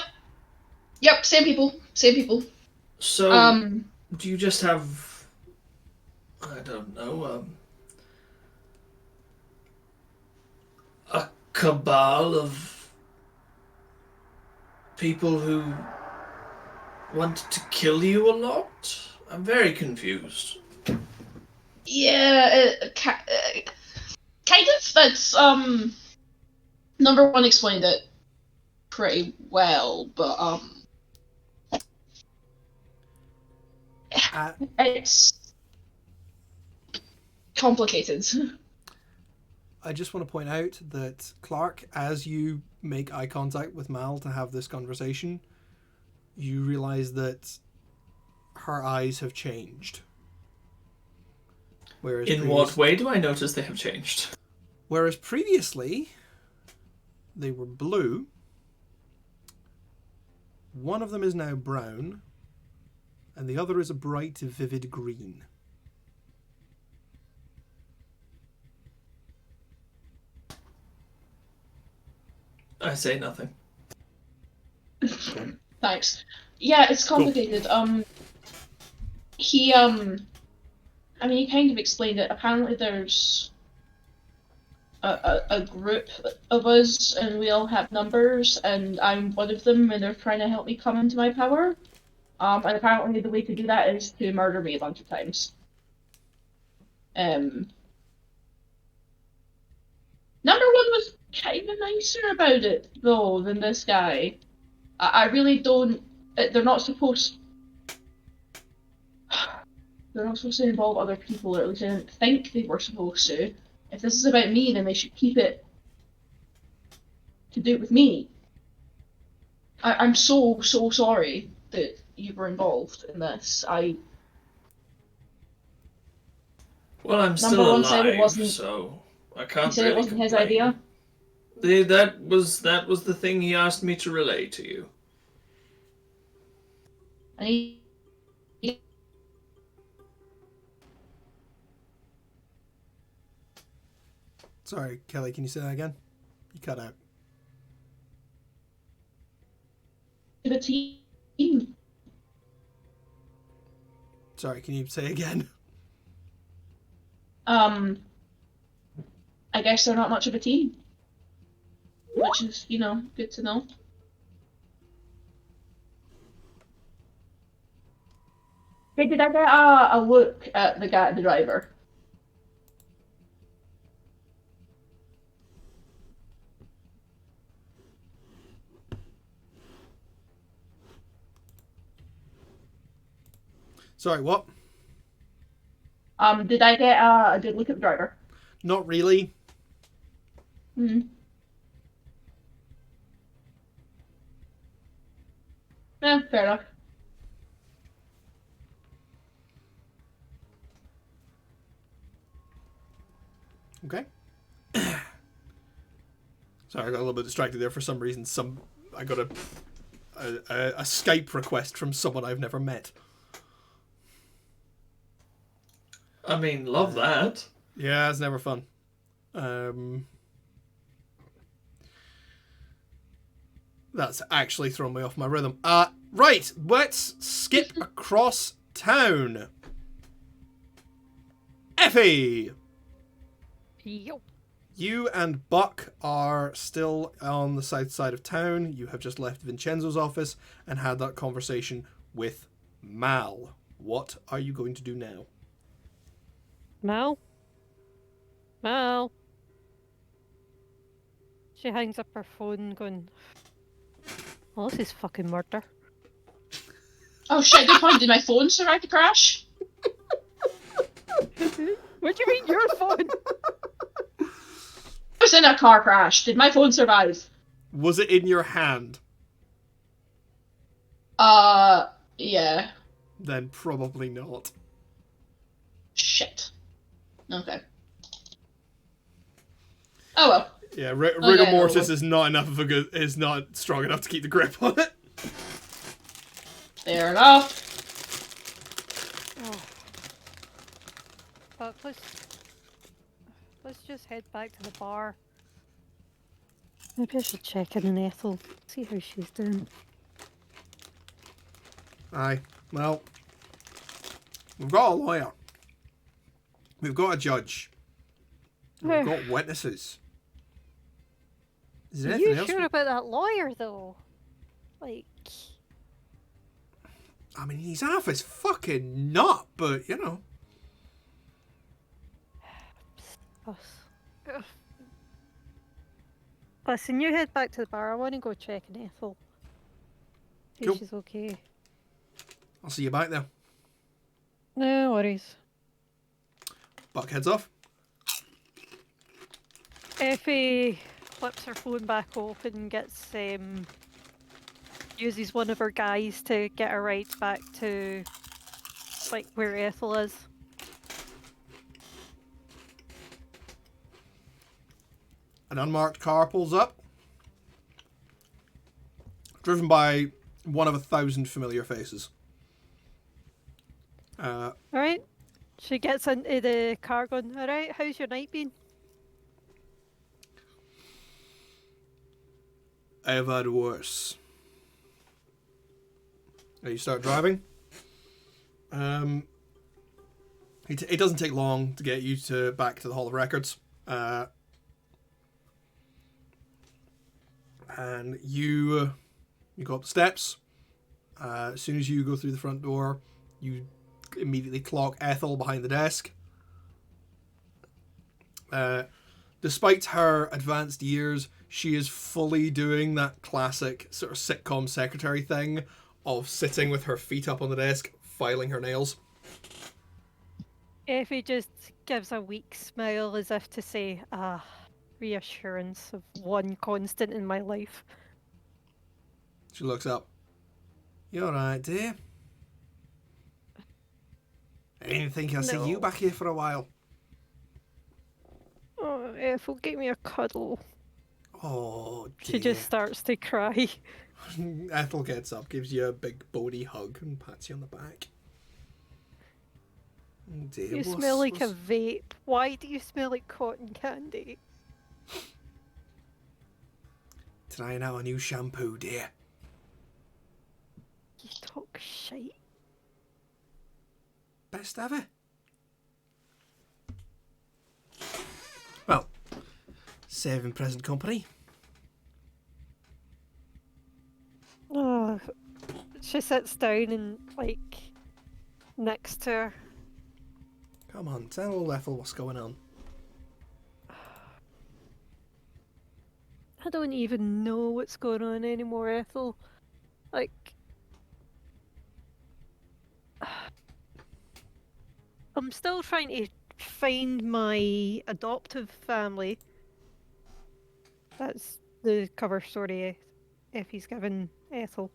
same people. So, do you just have, I don't know, a cabal of people who want to kill you a lot? I'm very confused. Yeah, kind of, that's, number 1 explained it pretty well, but, it's complicated. I just want to point out that Clark, as you make eye contact with Mal to have this conversation, you realize that her eyes have changed. Whereas In what way do I notice they have changed? Whereas previously, they were blue. One of them is now brown, and the other is a bright, vivid green. I say nothing. Thanks. Yeah, it's complicated. Cool. He kind of explained it. Apparently there's a group of us, and we all have numbers, and I'm one of them, and they're trying to help me come into my power. And apparently the way to do that is to murder me a bunch of times. Number 1 was kind of nicer about it, though, than this guy. I really don't... They're not supposed... They're not supposed to involve other people, or at least I didn't think they were supposed to. If this is about me, then they should keep it to do with me. I'm so sorry that you were involved in this. Well, I'm still alive, so I can't really complain. He said it wasn't his idea? That was the thing he asked me to relay to you. Sorry, Kelly, can you say that again? You cut out. The team. Sorry, can you say again? I guess they're not much of a team. Which is, good to know. Hey, did I get a look at the guy, the driver? Sorry, what? Did I get a good look at the driver? Not really. Yeah, fair enough. Okay. Sorry, I got a little bit distracted there for some reason. I got a Skype request from someone I've never met. I mean, love that. Yeah, it's never fun. That's actually thrown me off my rhythm. Right, let's skip across town. Effie! Yo. You and Buck are still on the south side of town. You have just left Vincenzo's office and had that conversation with Mal. What are you going to do now? Mal? Mal? She hangs up her phone going, well, this is fucking murder. Oh shit, good point. Did my phone survive the crash? What do you mean your phone? I was in a car crash. Did my phone survive? Was it in your hand? Yeah. Then probably not. Shit. Okay. Oh well. Yeah, Okay, rigor mortis well. is not strong enough to keep the grip on it. Fair enough. Oh. But let's just head back to the bar. Maybe I should check in on Ethel, see how she's doing. Aye. Well, we've got a lawyer. We've got a judge. We've got witnesses. Is there Are anything you else? sure about that lawyer, though? Like, I mean, he's half his fucking nut, but, you know. ugh. Listen, you head back to the bar. I want to go check on Ethel. See Cool. if she's okay. I'll see you back there. No worries. Buck heads off. Effie flips her phone back open and uses one of her guys to get a ride back to, like, where Ethel is. An unmarked car pulls up. Driven by one of 1,000 familiar faces. Alright. She gets into the car going, alright, how's your night been? I've had worse. And you start driving. It doesn't take long to get you back to the Hall of Records. And you go up the steps. As soon as you go through the front door, you immediately clock Ethel behind the desk. Despite her advanced years, she is fully doing that classic sort of sitcom secretary thing of sitting with her feet up on the desk, filing her nails. Effie just gives a weak smile as if to say, reassurance of one constant in my life. She looks up. You alright, dear? I didn't think I'd see you back here for a while. Oh, Ethel, give me a cuddle. Oh, dear. She just starts to cry. Ethel gets up, gives you a big bony hug and pats you on the back. Oh dear, You smell like a vape. Why do you smell like cotton candy? Trying out a new shampoo, dear. You talk shite. Best ever. Well, saving present company. Oh, she sits down and, like, next to her. Come on, tell old Ethel what's going on. I don't even know what's going on anymore, Ethel. Like, I'm still trying to find my adoptive family. That's the cover story Effie's given Ethel.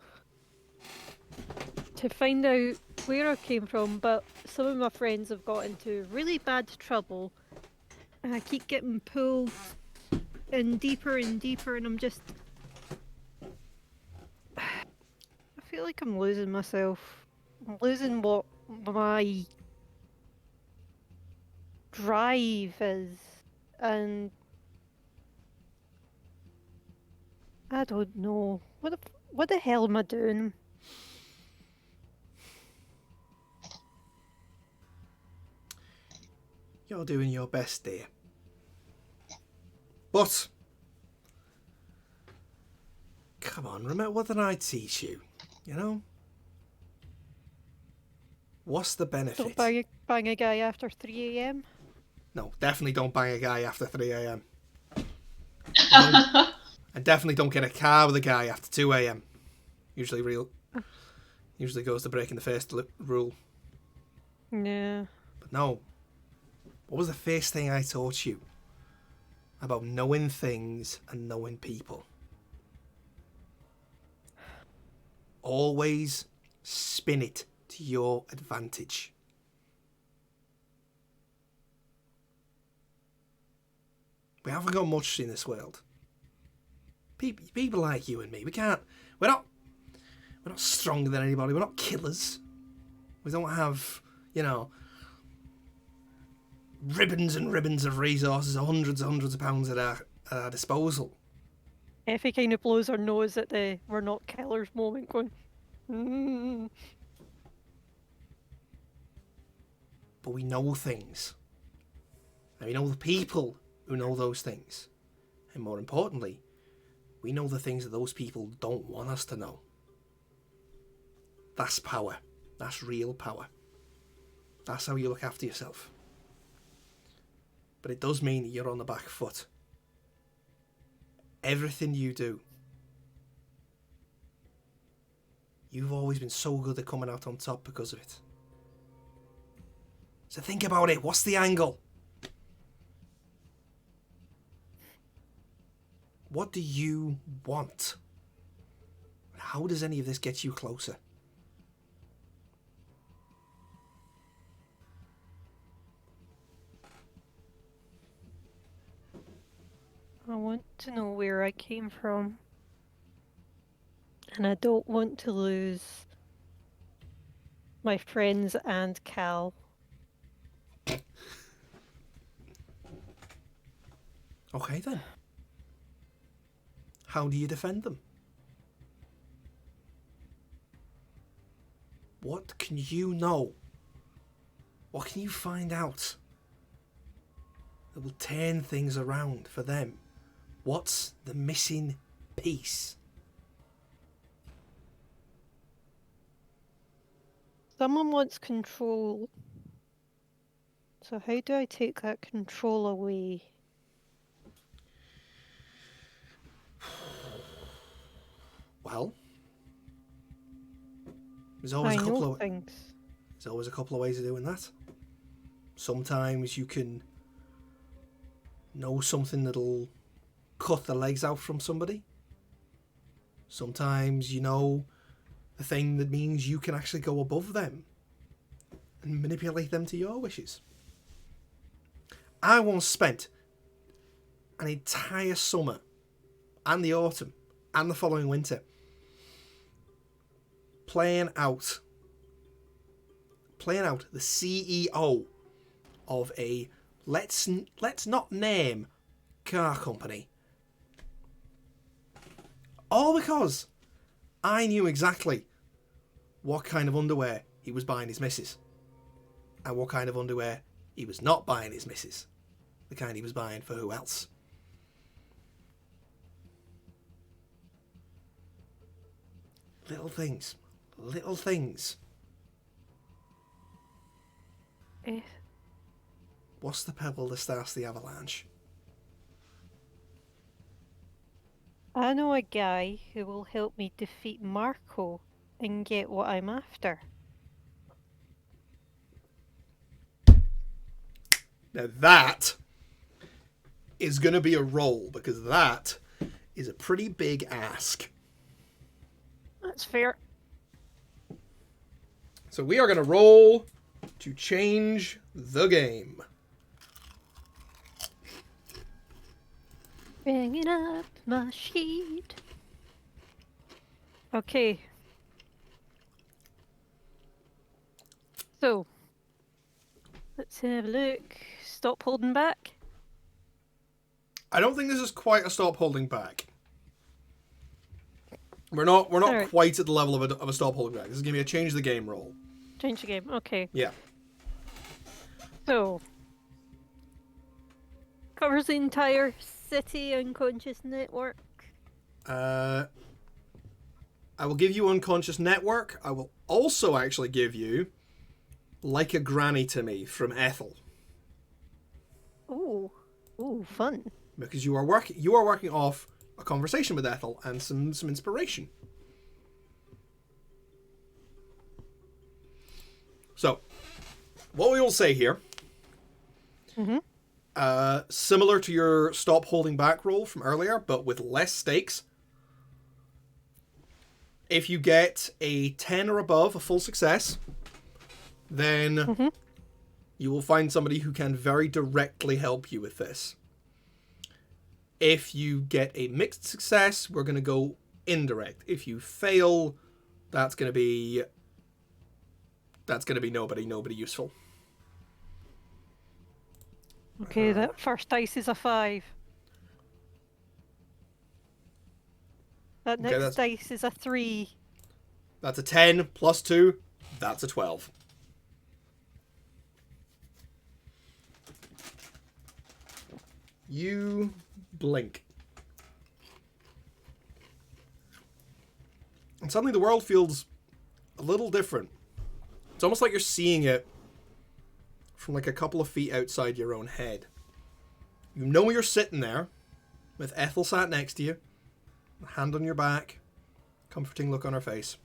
To find out where I came from, but some of my friends have got into really bad trouble. And I keep getting pulled in deeper and deeper, and I'm just... I feel like I'm losing myself. I'm losing what my drive is, and I don't know What the hell am I doing? You're doing your best, dear. But come on, remember what did I teach you? You know? What's the benefit? Don't bang a guy after 3 a.m. No, definitely don't bang a guy after 3 a.m. And definitely don't get a car with a guy after 2 a.m. Usually goes to breaking the first rule. Yeah. But no. What was the first thing I taught you about knowing things and knowing people? Always spin it to your advantage. We haven't got much in this world. People like you and me, we're not stronger than anybody. We're not killers. We don't have, ribbons and ribbons of resources, hundreds and hundreds of pounds at our disposal. Effie kind of blows her nose at the "we're not killers" moment, going, mm. But we know things. And we know the people who know those things. And more importantly, we know the things that those people don't want us to know. That's power. That's real power. That's how you look after yourself. But it does mean that you're on the back foot. Everything you do, you've always been so good at coming out on top because of it. So think about it. What's the angle? What do you want? How does any of this get you closer? I want to know where I came from. And I don't want to lose my friends and Cal. Okay then. How do you defend them? What can you know? What can you find out that will turn things around for them? What's the missing piece? Someone wants control. So how do I take that control away? Well, there's always There's always a couple of ways of doing that. Sometimes you can know something that'll cut the legs out from somebody. Sometimes you know the thing that means you can actually go above them and manipulate them to your wishes. I once spent an entire summer and the autumn and the following winter playing out the CEO of a let's not name car company, all because I knew exactly what kind of underwear he was buying his missus and what kind of underwear he was not buying his missus, the kind he was buying for who else. Little things. What's the pebble that starts the avalanche? I know a guy who will help me defeat Marco and get what I'm after. Now that is going to be a roll, because that is a pretty big ask. That's fair. So we are going to roll to change the game. Bringing up my sheet. Okay. So, let's have a look. Stop holding back. I don't think this is quite a stop holding back. We're not Alright. quite at the level of a stop holding back. This is gonna be a change the game roll. Change the game. Okay. Yeah. So covers the entire city unconscious network. I will give you unconscious network. I will also actually give you like a granny to me from Ethel. Ooh. Ooh, fun. Because you are working off a conversation with Ethel and some inspiration. So, what we will say here, similar to your stop holding back roll from earlier, but with less stakes. If you get a 10 or above, a full success, then you will find somebody who can very directly help you with this. If you get a mixed success, we're going to go indirect. If you fail, that's going to be nobody useful. Okay, that first dice is a 5. That next dice is a 3. That's a 10 plus 2. That's a 12. You blink. And suddenly the world feels a little different. It's almost like you're seeing it from like a couple of feet outside your own head. You know you're sitting there with Ethel sat next to you, a hand on your back, comforting look on her face.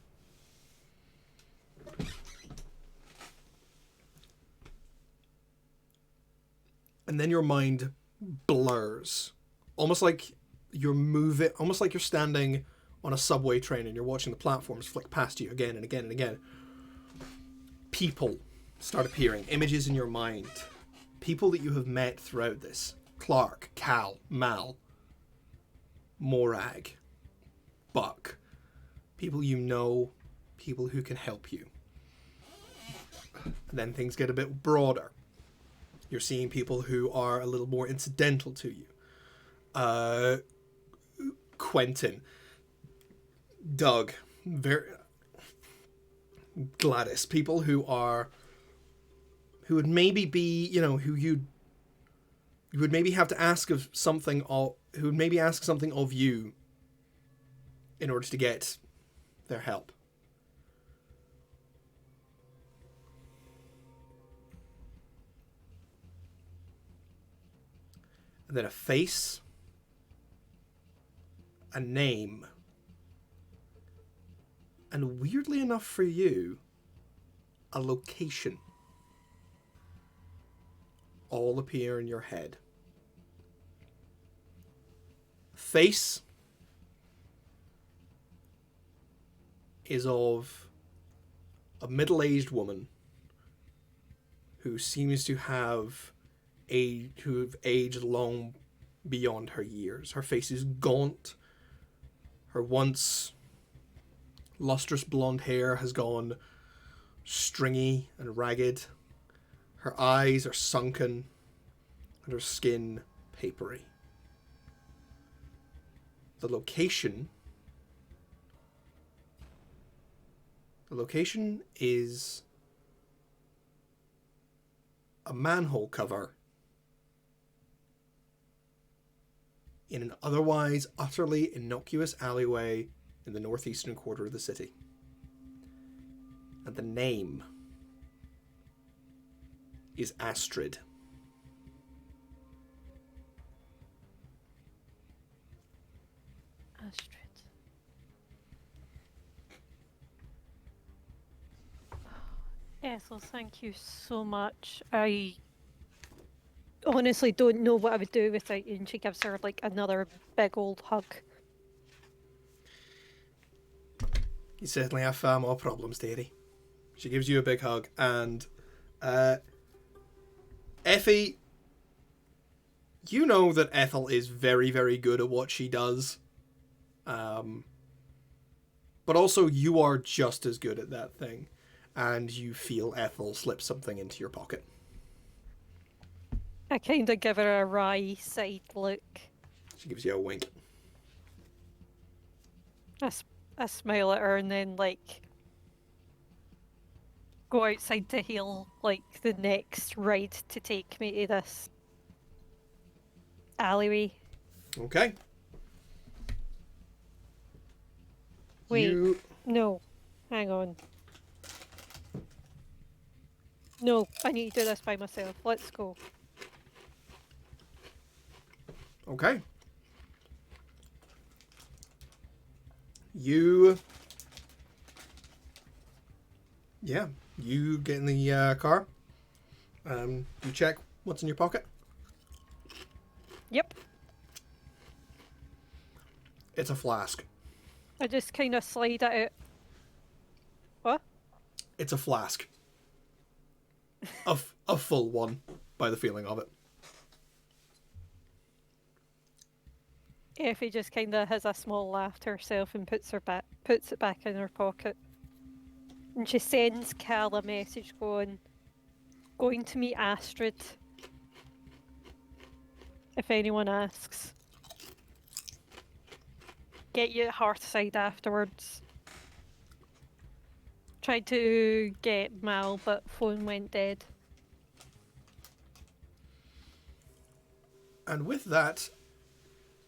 And then your mind blurs. Almost like you're moving, almost like you're standing on a subway train and you're watching the platforms flick past you again and again and again. People start appearing, images in your mind. People that you have met throughout this. Clark, Cal, Mal, Morag, Buck. People you know, people who can help you. And then things get a bit broader. You're seeing people who are a little more incidental to you. Quentin, Doug, Gladys, people who would maybe be, who you would maybe have to ask of something, who would maybe ask something of you in order to get their help. And then a face, a name, and weirdly enough for you, a location all appear in your head. Face is of a middle-aged woman who seems to have aged long beyond her years. Her face is gaunt. Her once lustrous blonde hair has gone stringy and ragged. Her eyes are sunken and her skin papery. The location is a manhole cover in an otherwise utterly innocuous alleyway in the northeastern quarter of the city. And the name is Astrid. Astrid. Ethel, thank you so much. I honestly don't know what I would do without you. And she gives her like another big old hug. You certainly have far more problems, dearie. She gives you a big hug, and Effie, you know that Ethel is very, very good at what she does. But also you are just as good at that thing. And you feel Ethel slip something into your pocket. I kind of give her a wry side look. She gives you a wink. That's I smile at her and then, like, go outside to hail, like, the next ride to take me to this alleyway. Okay. Wait, no. Hang on. No, I need to do this by myself. Let's go. Okay. You get in the car. You check what's in your pocket. Yep. It's a flask. I just kind of slide it out. What? It's a flask. A full one, by the feeling of it. Effie just kind of has a small laugh to herself and puts it back in her pocket. And she sends Cal a message going to meet Astrid. If anyone asks. Get you at Hearthside afterwards. Tried to get Mal, but phone went dead. And with that,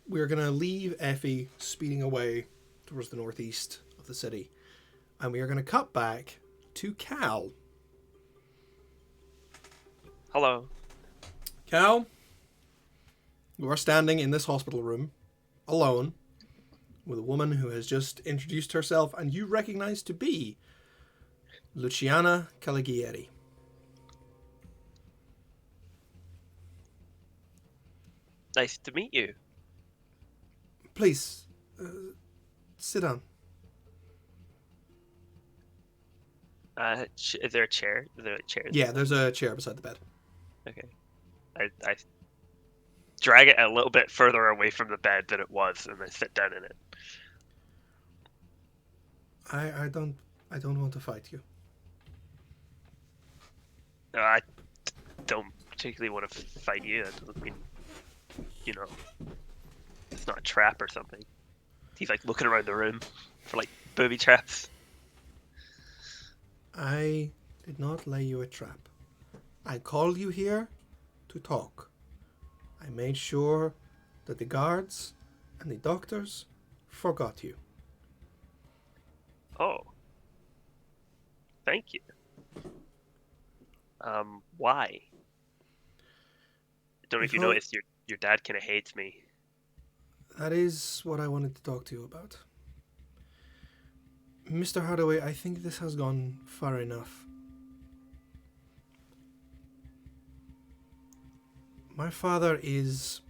we're going to leave Effie speeding away towards the northeast of the city. And we are going to cut back to Cal. Hello. Cal, you are standing in this hospital room, alone, with a woman who has just introduced herself and you recognize to be Luciana Calighieri. Nice to meet you. Please, sit down. Is there a chair? Is there a chair? Yeah, there's a chair beside the bed. Okay. I drag it a little bit further away from the bed than it was, and I sit down in it. I don't want to fight you. No, I don't particularly want to fight you. That doesn't mean, it's not a trap or something. He's like looking around the room for like booby traps. I did not lay you a trap. I called you here to talk. I made sure that the guards and the doctors forgot you. Oh. Thank you. Why? I don't know if you noticed, your dad kind of hates me. That is what I wanted to talk to you about. Mr. Hardaway, I think this has gone far enough. My father is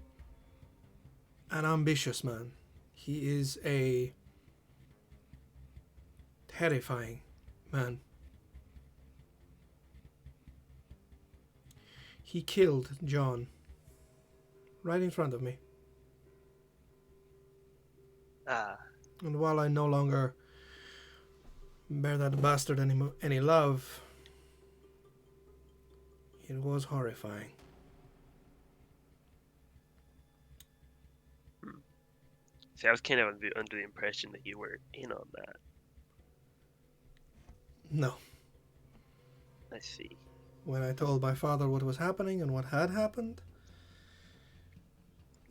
an ambitious man. He is a terrifying man. He killed John right in front of me. And while I no longer bear that bastard any love, it was horrifying. See, I was kind of under the impression that you were in on that. No. I see. When I told my father what was happening and what had happened,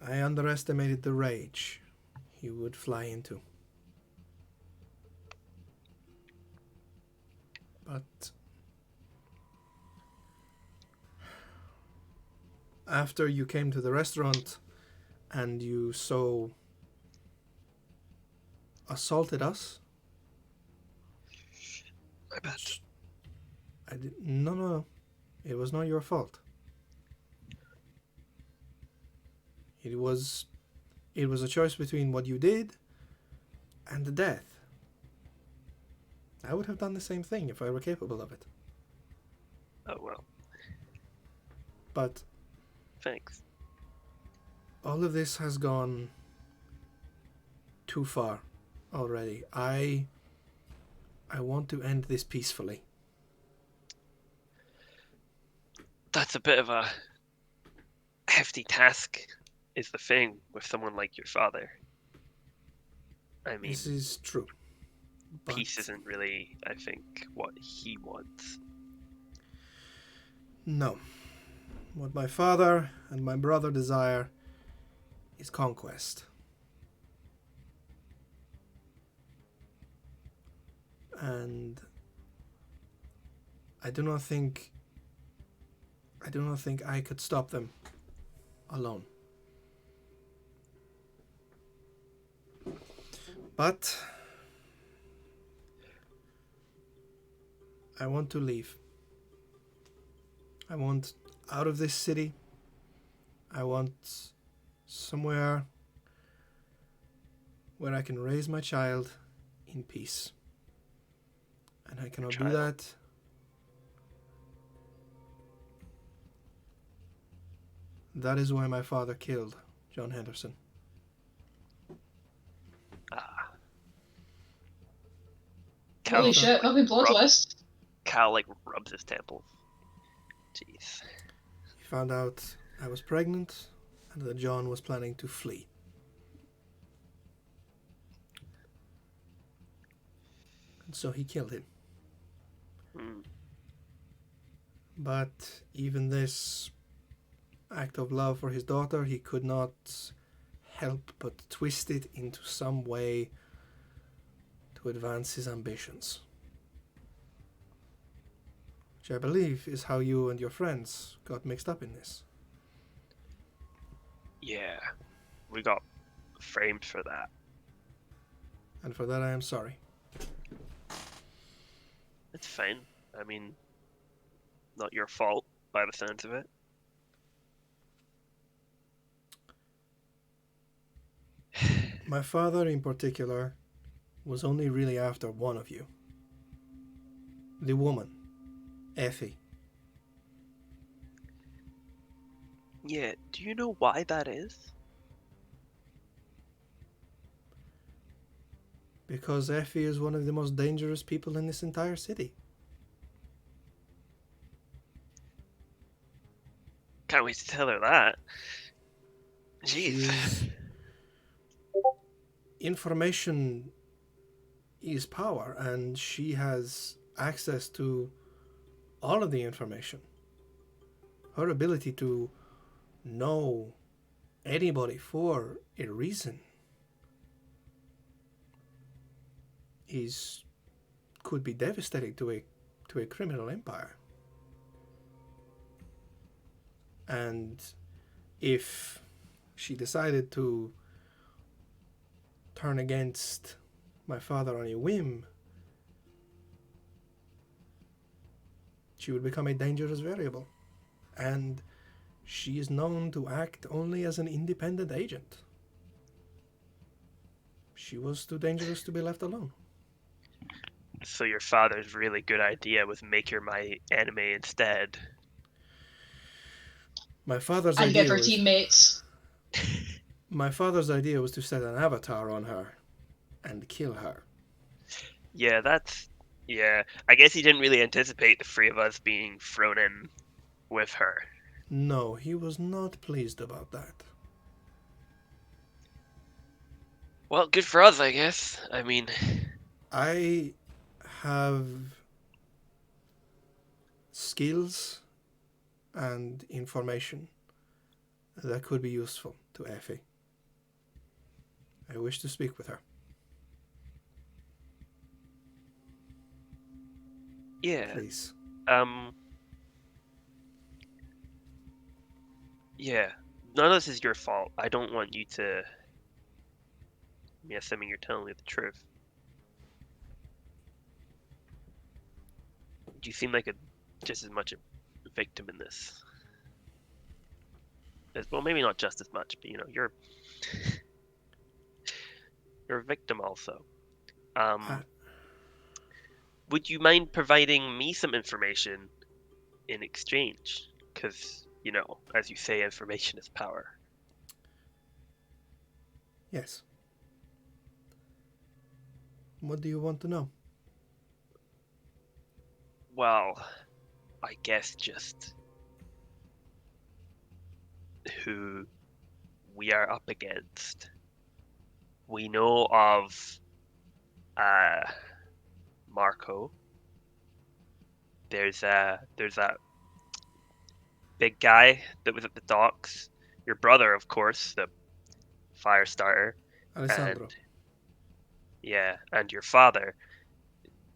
I underestimated the rage he would fly into. But after you came to the restaurant and you so assaulted us, My bad. No. It was not your fault. It was a choice between what you did and the death. I would have done the same thing if I were capable of it. Oh, well. But Thanks. all of this has gone too far already. I want to end this peacefully. That's a bit of a hefty task, is the thing, with someone like your father. I mean, This is true. But peace isn't really, I think, what he wants. no. What my father and my brother desire is conquest. And I do not think I could stop them alone. But I want to leave. I want out of this city. I want somewhere where I can raise my child in peace. And I cannot do that That is why my father killed John Henderson. Ah. Holy shit, fucking plot twist. Cal like rubs his temples. Jeez. He found out I was pregnant and that John was planning to flee. And so he killed him. Mm. But even this act of love for his daughter, he could not help but twist it into some way to advance his ambitions. Which I believe is how you and your friends got mixed up in this. Yeah, we got framed for that. And for that I am sorry. It's fine. I mean, not your fault by the sounds of it. My father in particular was only really after one of you. The woman, Effie. Yeah, do you know why that is? Because Effie is one of the most dangerous people in this entire city. Can't wait to tell her that. Jeez. She's... Information is power, and she has access to all of the information. Her ability to know anybody for a reason could be devastating to a criminal empire. And if she decided to turn against my father on a whim, she would become a dangerous variable. And she is known to act only as an independent agent. She was too dangerous to be left alone. So your father's really good idea was make her my enemy instead. My father's And idea give her was, teammates. My father's idea was to set an avatar on her and kill her. Yeah, yeah. I guess he didn't really anticipate the three of us being thrown in with her. No, he was not pleased about that. Well, good for us, I guess. I mean, I have skills and information that could be useful to Effie. I wish to speak with her. yeah. Please. Yeah. None of this is your fault. I don't want you to... I mean, assuming you're telling me the truth. You seem like just as much a victim in this. Well, maybe not just as much, but you're a victim also. Would you mind providing me some information in exchange? Because, as you say, information is power. Yes. What do you want to know? Well, I guess just who we are up against. We know of Marco. There's that big guy that was at the docks. Your brother, of course, the fire starter. Alessandro. And and your father.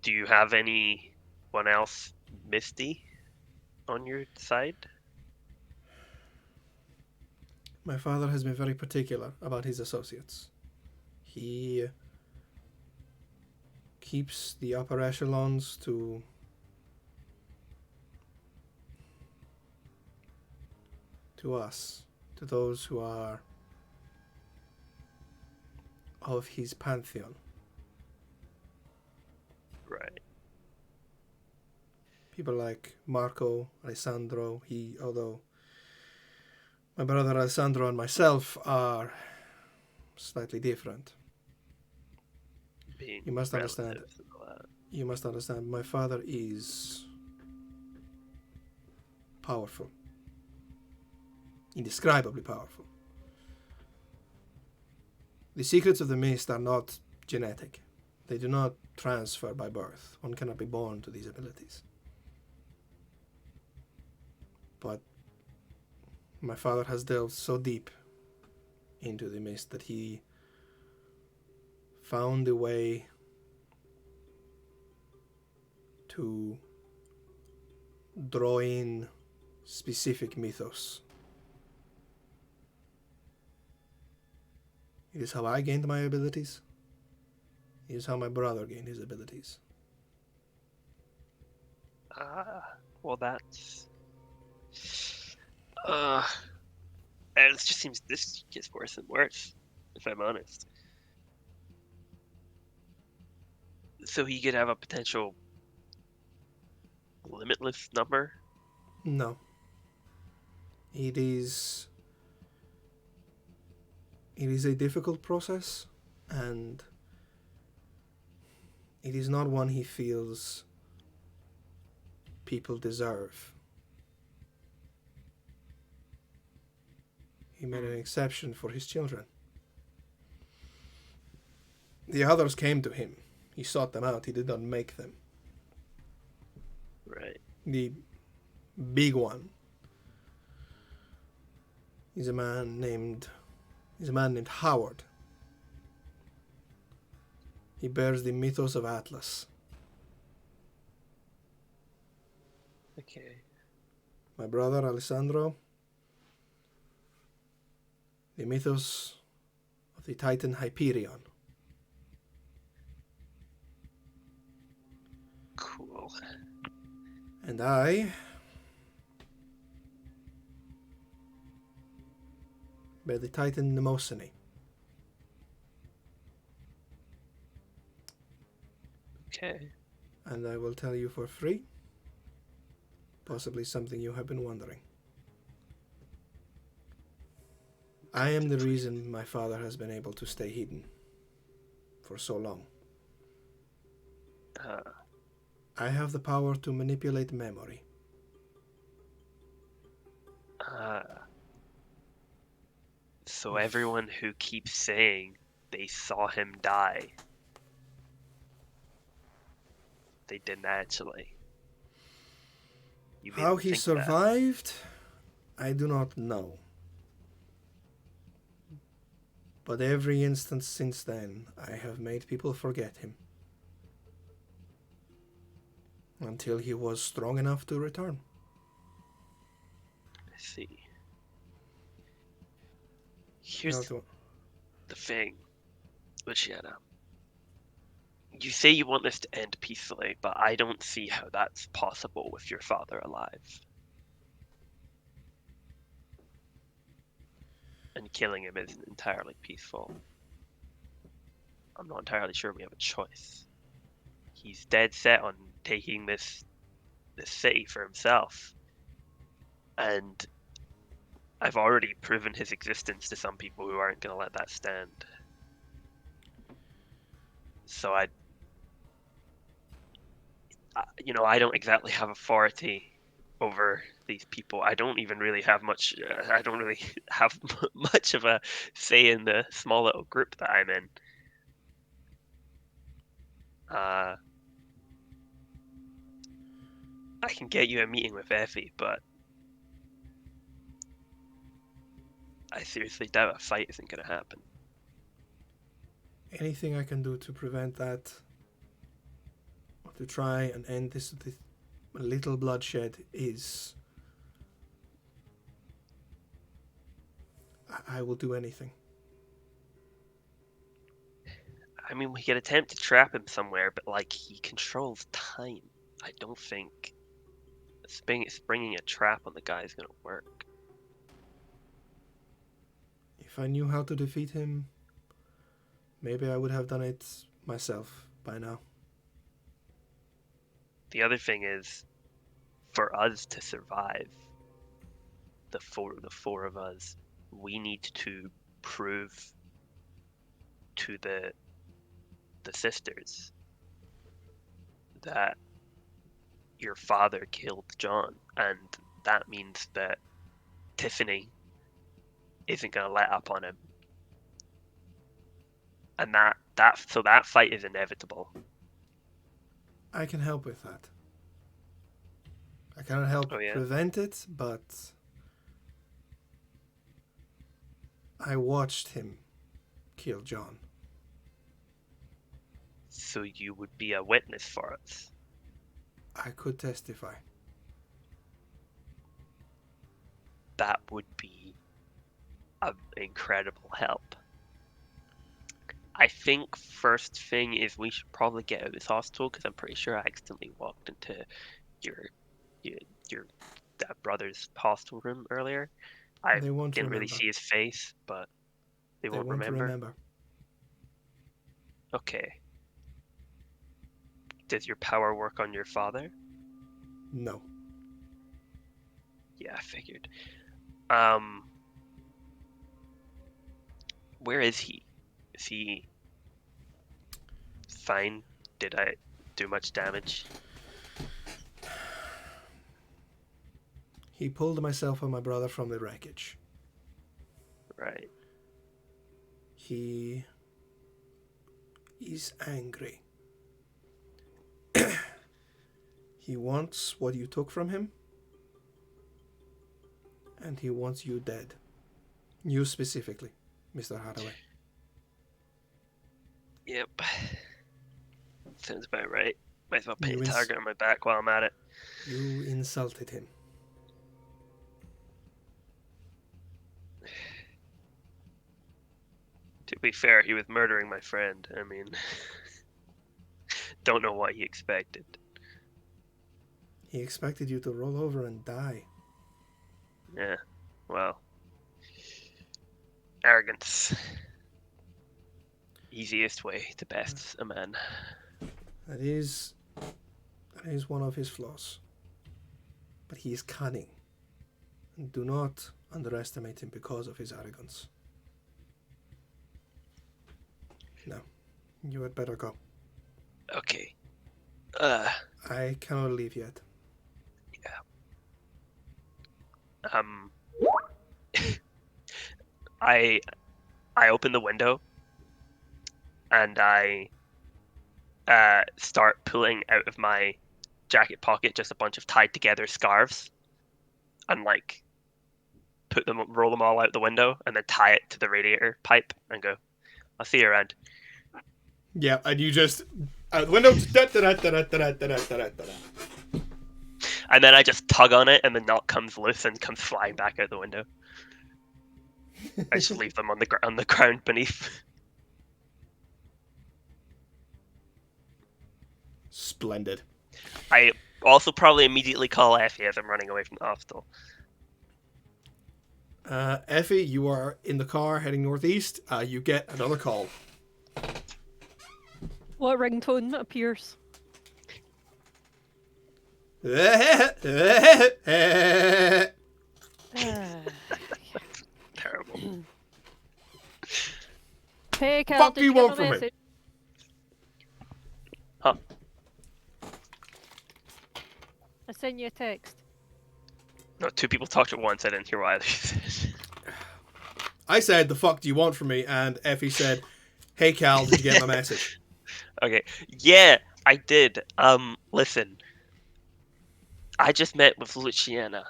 Do you have anyone else misty on your side? My father has been very particular about his associates. He keeps the upper echelons to us, to those who are of his pantheon. Right. People like Marco, Alessandro, although my brother Alessandro and myself are slightly different. Being You must understand. relatives and all that. You must understand, my father is powerful. Indescribably powerful. The secrets of the mist are not genetic. They do not transfer by birth. One cannot be born to these abilities. But my father has delved so deep into the mist that he found a way to draw in specific mythos. It is how I gained my abilities. It is how my brother gained his abilities. Well, that's. It just seems this gets worse and worse, if I'm honest. So he could have a potential limitless number? No. It is a difficult process, and it is not one he feels people deserve. He made an exception for his children. The others came to him. He sought them out. He did not make them. Right. The big one is a man named Howard. He bears the mythos of Atlas. Okay. My brother Alessandro, the mythos of the Titan Hyperion. Cool. And I bear the Titan Mnemosyne. Okay. And I will tell you for free, possibly something you have been wondering. I am the reason my father has been able to stay hidden for so long. I have the power to manipulate memory. So everyone who keeps saying they saw him die, they didn't actually. You made How me he think that. survived, I do not know. But every instance since then, I have made people forget him. Until he was strong enough to return. I see. Here's the thing, Luciana. You say you want this to end peacefully, but I don't see how that's possible with your father alive. And killing him isn't entirely peaceful. I'm not entirely sure we have a choice. He's dead set on taking this city for himself. And I've already proven his existence to some people who aren't going to let that stand. So I don't exactly have authority over these people. I don't even really have much. I don't really have much of a say in the small little group that I'm in. I can get you a meeting with Effie, but I seriously doubt a fight isn't going to happen. Anything I can do to prevent that, or to try and end this little bloodshed is... I will do anything. I mean, we could attempt to trap him somewhere, but, like, he controls time. I don't think springing a trap on the guy is going to work. If I knew how to defeat him, maybe I would have done it myself by now. The other thing is, for us to survive, the four of us, we need to prove to the sisters that your father killed John, and that means that Tiffany isn't going to let up on him, and that fight is inevitable. I can help with that. I cannot help prevent it, but I watched him kill John. So you would be a witness for us? I could testify. That would be an incredible help. I think first thing is we should probably get out of this hospital, because I'm pretty sure I accidentally walked into your brother's hostel room earlier. I didn't really see his face, but they won't remember. Okay. Does your power work on your father? No. Yeah, I figured. Where is he? Is he fine? Did I do much damage? He pulled myself and my brother from the wreckage. Right. He is angry. He wants what you took from him, and he wants you dead. You specifically, Mr. Hathaway. Yep. Sounds about right. Might as well paint a target on my back while I'm at it. You insulted him. To be fair, he was murdering my friend. I mean, don't know what he expected. He expected you to roll over and die. Yeah, well, arrogance. Easiest way to best a man. That is one of his flaws. But he is cunning. And do not underestimate him because of his arrogance. No, you had better go. Okay. I cannot leave yet. Yeah. I open the window and I start pulling out of my jacket pocket just a bunch of tied together scarves and like roll them all out the window and then tie it to the radiator pipe and go, I'll see you around. Yeah, and you just out the window. And then I just tug on it and the knot comes loose and comes flying back out the window. I just leave them on the ground beneath. Splendid. I also probably immediately call Effie as I'm running away from the hospital. Effie, you are in the car heading northeast. You get another call. What ringtone appears? Terrible. Hey, Cal, Fuck did you get want my from me? message? Huh? I sent you a text. No, two people talked at once. I didn't hear what either said. I said, "The fuck do you want from me?" And Effie said, "Hey, Cal, did you get my message?" Okay. Yeah, I did. Listen. I just met with Luciana.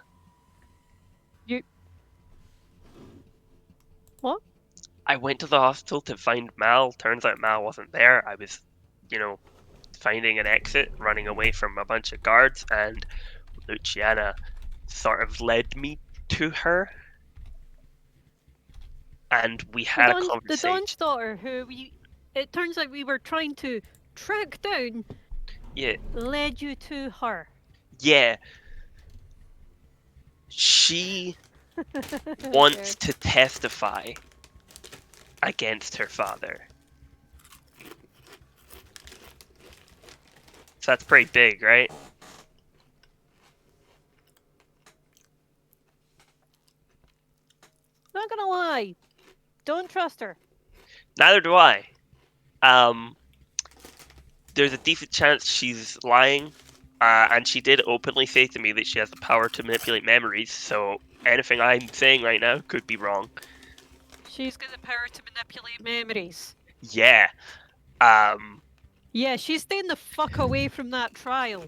What? I went to the hospital to find Mal. Turns out Mal wasn't there. I was, finding an exit, running away from a bunch of guards, and Luciana sort of led me to her. And we had a The conversation. Don's daughter, who it turns out we were trying to track down, Yeah. led you to her. Yeah. She wants to testify against her father. So that's pretty big, right? Not gonna lie, don't trust her. Neither do I. There's a decent chance she's lying, and she did openly say to me that she has the power to manipulate memories, so anything I'm saying right now could be wrong. She's got the power to manipulate memories. Yeah. Yeah, she's staying the fuck away from that trial.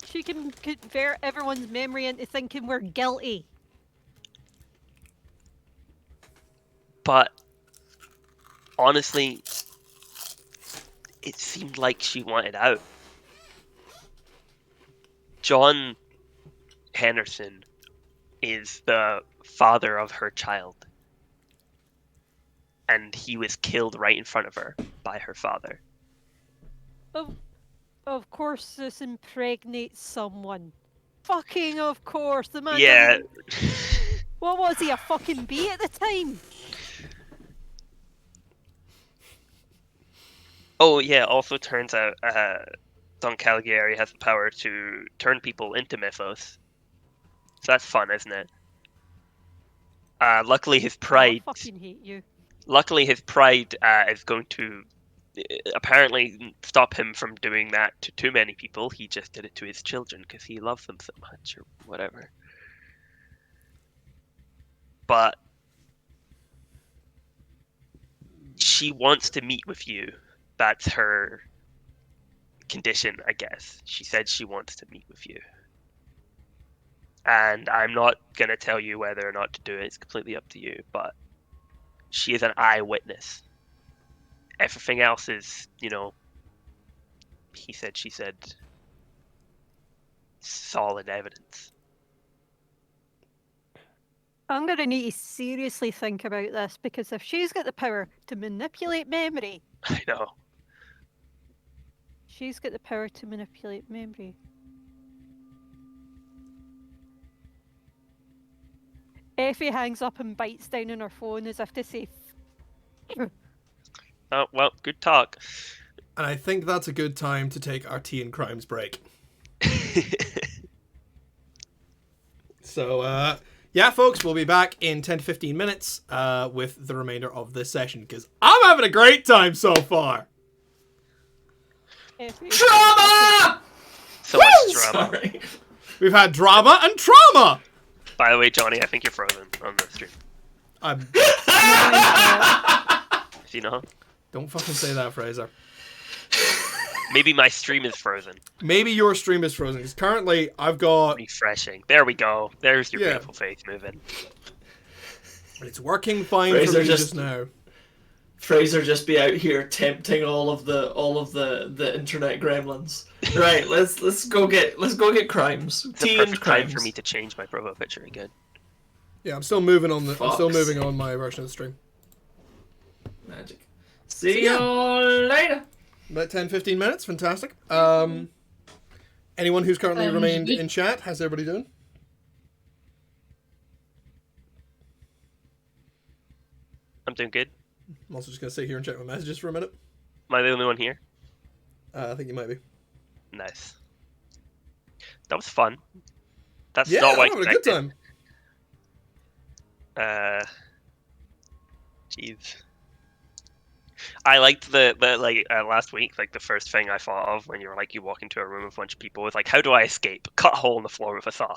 She can convert everyone's memory into thinking we're guilty. But honestly, it seemed like she wanted out. John Henderson is the father of her child. And he was killed right in front of her by her father. Of course this impregnates someone. Fucking of course, the man Yeah. What was he, a fucking bee at the time? Oh yeah, also turns out Don Caligari has the power to turn people into mythos. So that's fun, isn't it? Luckily his pride... I fucking hate you. Luckily his pride is going to apparently stop him from doing that to too many people. He just did it to his children because he loves them so much, or whatever. But she wants to meet with you. That's her condition, I guess. She said she wants to meet with you. And I'm not going to tell you whether or not to do it. It's completely up to you. But she is an eyewitness. Everything else is, he said, she said, solid evidence. I'm gonna need to seriously think about this, because if she's got the power to manipulate memory... I know. She's got the power to manipulate memory. Effie hangs up and bites down on her phone as if to say... Oh, well, good talk. And I think that's a good time to take our tea and crimes break. So, yeah, folks, we'll be back in 10 to 15 minutes with the remainder of this session, because I'm having a great time so far. Drama! So much drama. Sorry. We've had drama and trauma. By the way, Johnny, I think you're frozen on the stream. I'm... Do you know? Don't fucking say that, Fraser. Maybe my stream is frozen. Maybe your stream is frozen, because currently I've got... Refreshing. There we go. There's your Yeah. beautiful face moving. It's working fine Fraser for me just- just now. Fraser just be out here tempting all of the internet gremlins. Right, let's go get crimes. It's the Tea and perfect time crimes. for me to change my profile picture again. Yeah, I'm still moving on I'm still Fox. moving on my version of the stream. Magic. See yeah. you later. About 10-15 minutes, fantastic. Anyone who's currently remained in chat, how's everybody doing? I'm doing good. I'm also just going to sit here and check my messages for a minute. Am I the only one here? I think you might be. Nice. That was fun. That's Yeah, not what I'm I having a good expected. time. Jeez. I liked the last week, like the first thing I thought of when you were like, you walk into a room with a bunch of people was like, how do I escape? Cut a hole in the floor with a saw.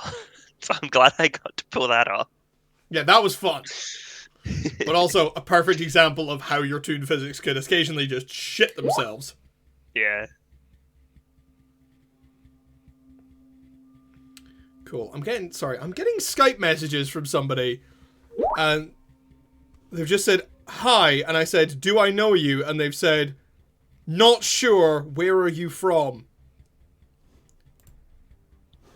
So I'm glad I got to pull that off. Yeah, that was fun. But also a perfect example of how your toon physics could occasionally just shit themselves. Yeah. Cool. I'm getting Skype messages from somebody, and they've just said hi, and I said, "Do I know you?" And they've said, "Not sure. Where are you from?"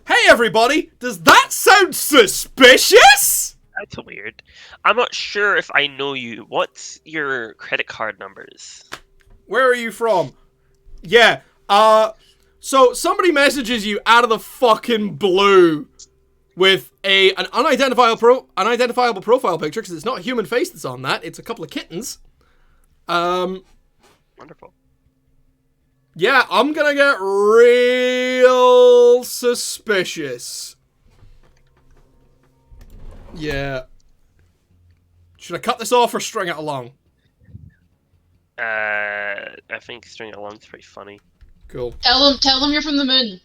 Hey everybody! Does that sound suspicious? That's weird. I'm not sure if I know you. What's your credit card numbers? Where are you from? Yeah, so somebody messages you out of the fucking blue with an unidentifiable profile picture, because it's not a human face that's on that, it's a couple of kittens. Wonderful. Yeah, I'm gonna get real suspicious. Yeah. Should I cut this off or string it along? I think string it along is pretty funny. Cool. Tell them you're from the moon.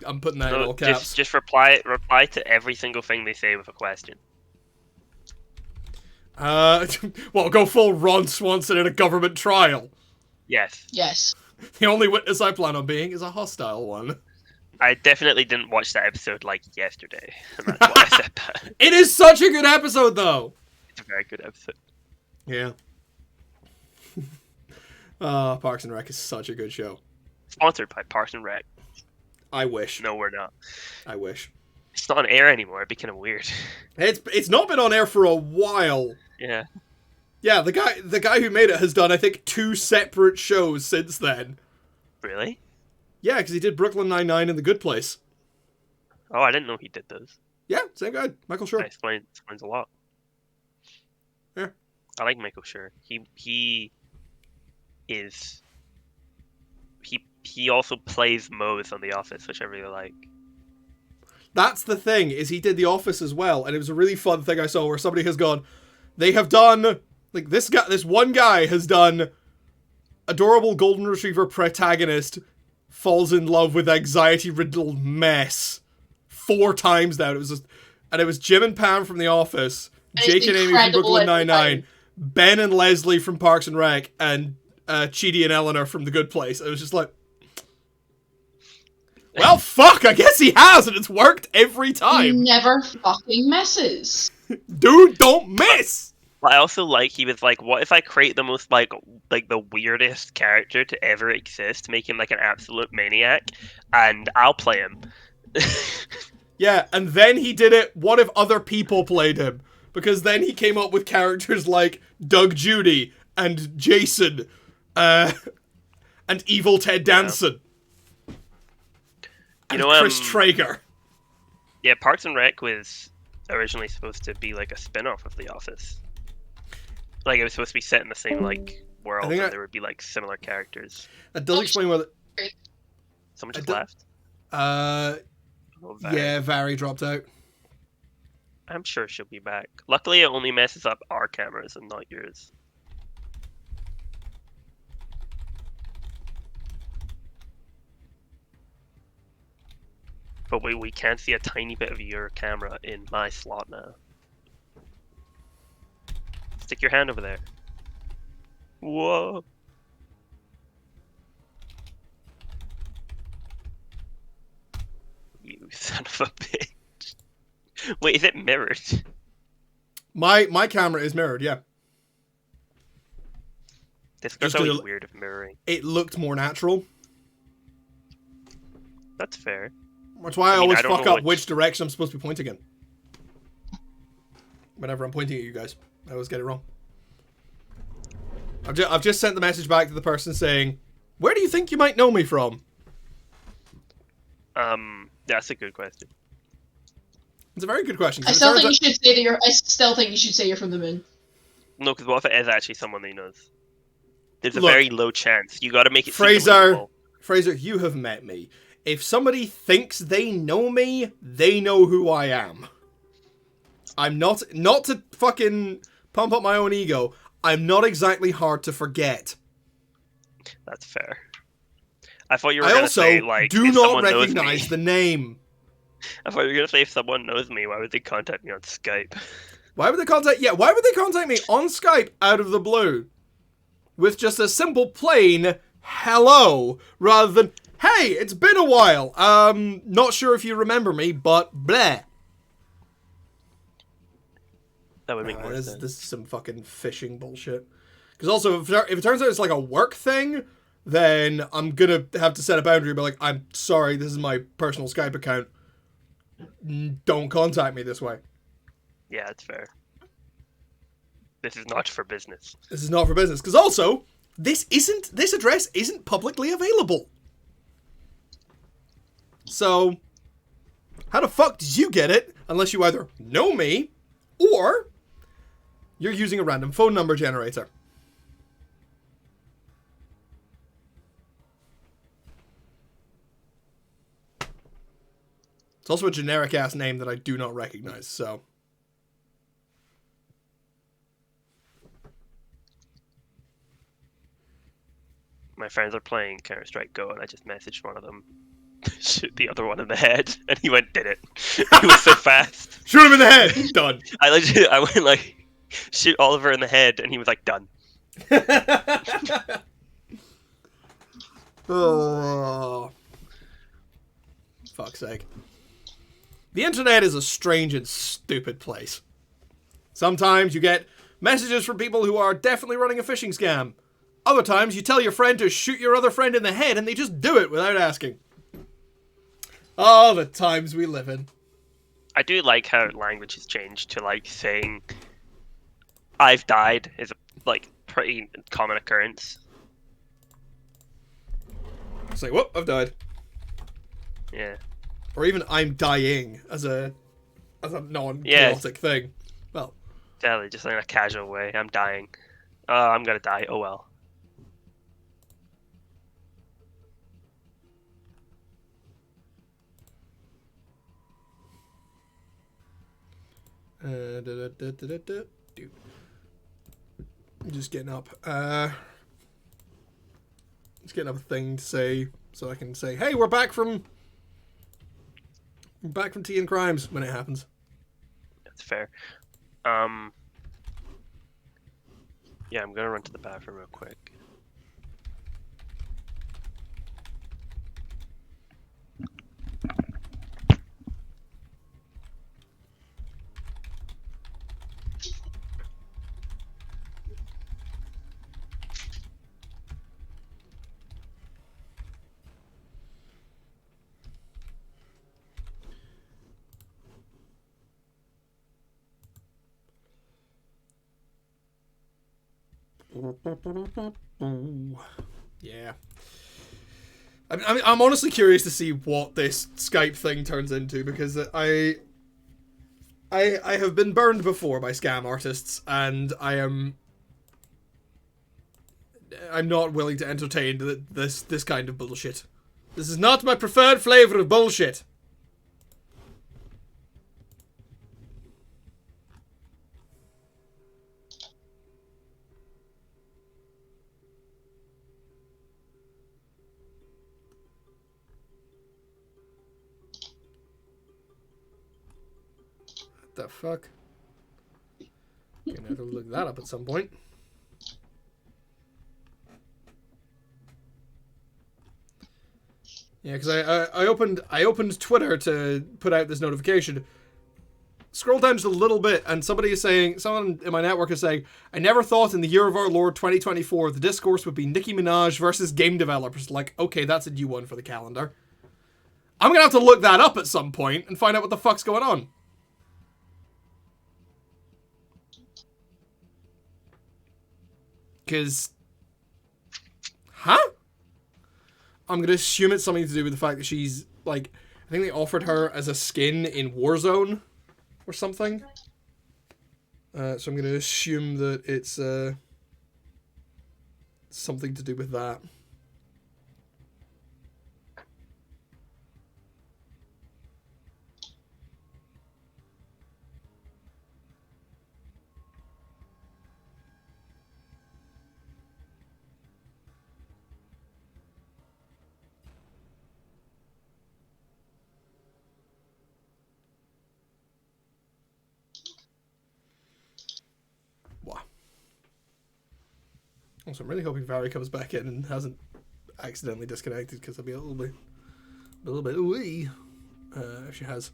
I'm putting that in all caps. Just reply to every single thing they say with a question. Well, go full Ron Swanson in a government trial. Yes. Yes. The only witness I plan on being is a hostile one. I definitely didn't watch that episode like yesterday, and that's why I said that. It is such a good episode, though. It's a very good episode. Yeah. Parks and Rec is such a good show. Sponsored by Parks and Rec. I wish. No, we're not. I wish. It's not on air anymore. It'd be kind of weird. It's not been on air for a while. Yeah. Yeah, the guy who made it has done, I think, 2 separate shows since then. Really? Yeah, because he did Brooklyn Nine-Nine and The Good Place. Oh, I didn't know he did those. Yeah, same guy, Michael Schur. That explains a lot. Yeah. I like Michael Schur. He also plays Mose on The Office, which I really like. That's the thing, is he did The Office as well, and it was a really fun thing I saw where somebody has gone, they have done, like, this one guy has done adorable golden retriever protagonist falls in love with anxiety-riddled mess 4 times now. It was Jim and Pam from The Office, Jake and Amy from Brooklyn Nine-Nine, Ben and Leslie from Parks and Rec, and Chidi and Eleanor from The Good Place. It was just like, well, fuck, I guess he has, and it's worked every time. He never fucking misses. Dude, don't miss! But I also like, he was like, what if I create the most, like the weirdest character to ever exist, make him, like, an absolute maniac, and I'll play him. Yeah, and then he did it, what if other people played him? Because then he came up with characters like Doug Judy, and Jason, and Evil Ted Danson. And Chris Traeger. Yeah, Parks and Rec was originally supposed to be like a spin-off of The Office. Like, it was supposed to be set in the same, like, world, and there would be, like, similar characters. That does explain why... Someone just left? Yeah, Vari dropped out. I'm sure she'll be back. Luckily, it only messes up our cameras and not yours. But we can see a tiny bit of your camera in my slot now. Stick your hand over there. Whoa. You son of a bitch. Wait, is it mirrored? My camera is mirrored, yeah. This goes always weird of mirroring. It looked more natural. That's fair. That's why I always fuck up which direction I'm supposed to be pointing in. Whenever I'm pointing at you guys, I always get it wrong. I've just sent the message back to the person saying, where do you think you might know me from? That's a good question. It's a very good question. I still think you should say that you're. I still think you should say you're from the moon. No, because what if it is actually someone they knows? There's a very low chance. You got to make it. Fraser, you have met me. If somebody thinks they know me, they know who I am. I'm not to fucking pump up my own ego. I'm not exactly hard to forget. That's fair. I thought you were going to say, like, do not recognize the name. I thought you were going to say, if someone knows me, why would they contact me on Skype? Why would they contact me on Skype out of the blue? With just a simple, plain hello, rather than, hey, it's been a while. Not sure if you remember me, but bleh. That would make more This sense. is some fucking phishing bullshit. Because also, if it turns out it's like a work thing, then I'm gonna have to set a boundary. But like, I'm sorry, this is my personal Skype account. Don't contact me this way. Yeah, it's fair. This is not for business. This is not for business. Because also, this address isn't publicly available. So, how the fuck did you get it? Unless you either know me, or you're using a random phone number generator. It's also a generic ass name that I do not recognize, so. My friends are playing Counter-Strike Go, and I just messaged one of them, shoot the other one in the head, and he went, did it. He was so fast. Shoot him in the head! Done. I went like, shoot Oliver in the head, and he was like, done. Oh. Fuck's sake. The internet is a strange and stupid place. Sometimes you get messages from people who are definitely running a phishing scam. Other times you tell your friend to shoot your other friend in the head and they just do it without asking. Oh, the times we live in. I do like how language has changed to like saying I've died is a like pretty common occurrence. It's like, whoop, I've died. Yeah. Or even I'm dying as a non-chaotic thing. Well. Exactly, just in a casual way. I'm dying. I'm gonna die. Oh well. Dude. I'm just getting up. Just getting up a thing to say so I can say, hey, we're back from Tea and Crimes when it happens. That's fair. Yeah, I'm gonna run to the bathroom real quick. Yeah. I'm honestly curious to see what this Skype thing turns into, because I have been burned before by scam artists, and I'm not willing to entertain this kind of bullshit. This is not my preferred flavor of bullshit. What the fuck? Gonna have to look that up at some point. Yeah, because I opened Twitter to put out this notification. Scroll down just a little bit, and someone in my network is saying, I never thought in the year of our Lord 2024 the discourse would be Nicki Minaj versus game developers. Like, okay, that's a new one for the calendar. I'm gonna have to look that up at some point and find out what the fuck's going on. Because... Huh? I'm going to assume it's something to do with the fact that she's, like... I think they offered her as a skin in Warzone or something. So I'm going to assume that it's something to do with that. Also, I'm really hoping Vary comes back in and hasn't accidentally disconnected because I'll be a little bit wee if she has.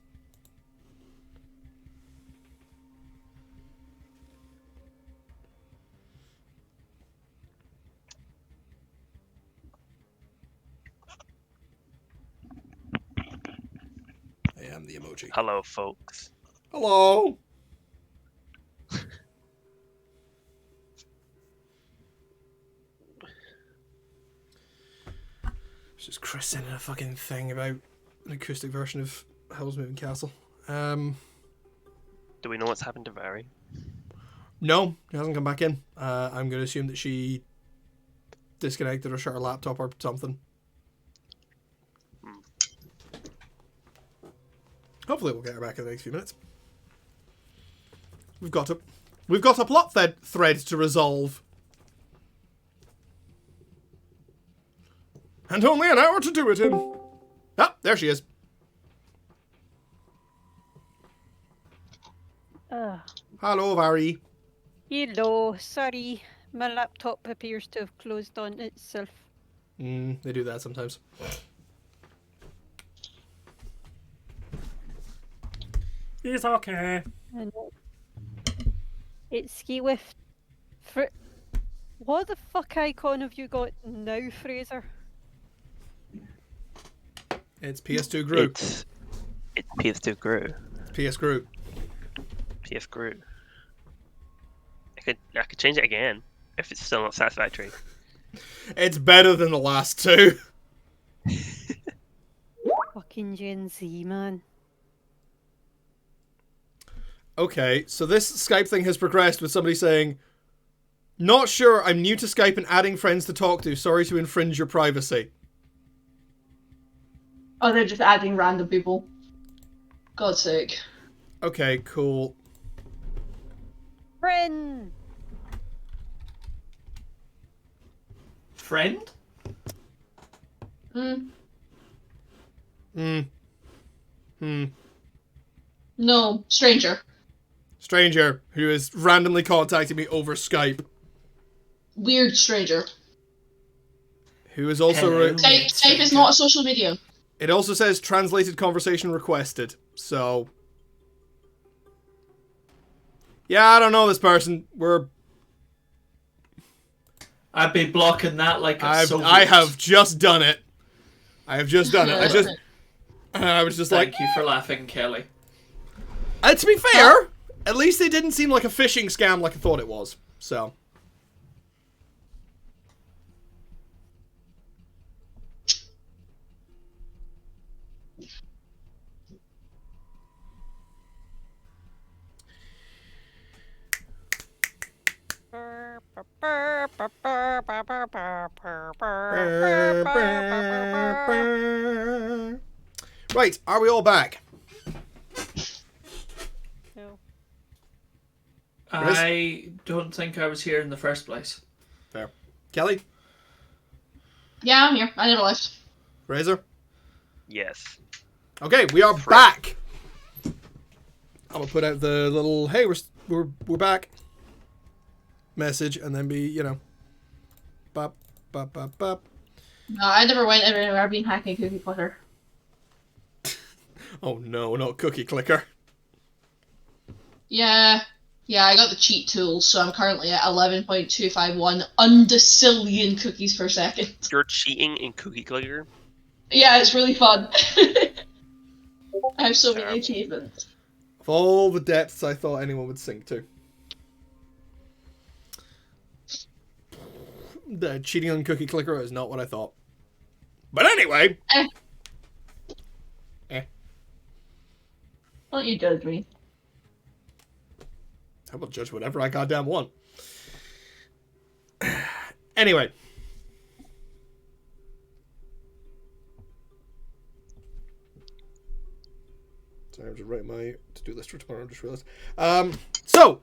I am the emoji. Hello, folks. Hello. It's just Chris sending a fucking thing about an acoustic version of Hell's Moving Castle. Do we know what's happened to Vary? No, she hasn't come back in. I'm going to assume that she disconnected or shut her laptop or something. Hopefully we'll get her back in the next few minutes. We've got a plot thread to resolve. And only an hour to do it in. Ah, there she is. Hello, Vary. Hello, sorry. My laptop appears to have closed on itself. They do that sometimes. He's okay. And it's ski with. What the fuck icon have you got now, Fraser? It's PS2 Group. It's PS2 Gru. PS Group. PS Gru. I could change it again if it's still not satisfactory. It's better than the last two. Fucking Gen Z, man. Okay, so this Skype thing has progressed with somebody saying, "Not sure, I'm new to Skype and adding friends to talk to. Sorry to infringe your privacy." Oh, they're just adding random people. God's sake. Okay, cool. Friend! Friend? No, stranger. Stranger, who is randomly contacting me over Skype. Weird stranger. Who is also... Hello. Skype is not a social media. It also says translated conversation requested, so... Yeah, I don't know this person. I'd be blocking that like a Soviet. I have just done it. I have just done it. I was just like... Thank you for laughing, Kelly. To be fair, at least it didn't seem like a phishing scam like I thought it was, so... Right, are we all back? No. I don't think I was here in the first place. Fair. Kelly? Yeah, I'm here. I never left. Razor? Yes. Okay, we are back! I'm gonna put out the little, hey, we're back message, and then be, you know, bop, bop, bop, bop. No, I never went anywhere. I've been hacking Cookie Clicker. Oh no, not Cookie Clicker. Yeah, I got the cheat tools, so I'm currently at 11.251 undecillion cookies per second. You're cheating in Cookie Clicker? Yeah, it's really fun. I have so many Terrible. achievements. Of all the depths I thought anyone would sink to. The cheating on Cookie Clicker is not what I thought. But anyway! Don't you judge me. I will judge whatever I goddamn want. Anyway. Sorry, I'm just writing my to-do list for tomorrow, I just realised. So,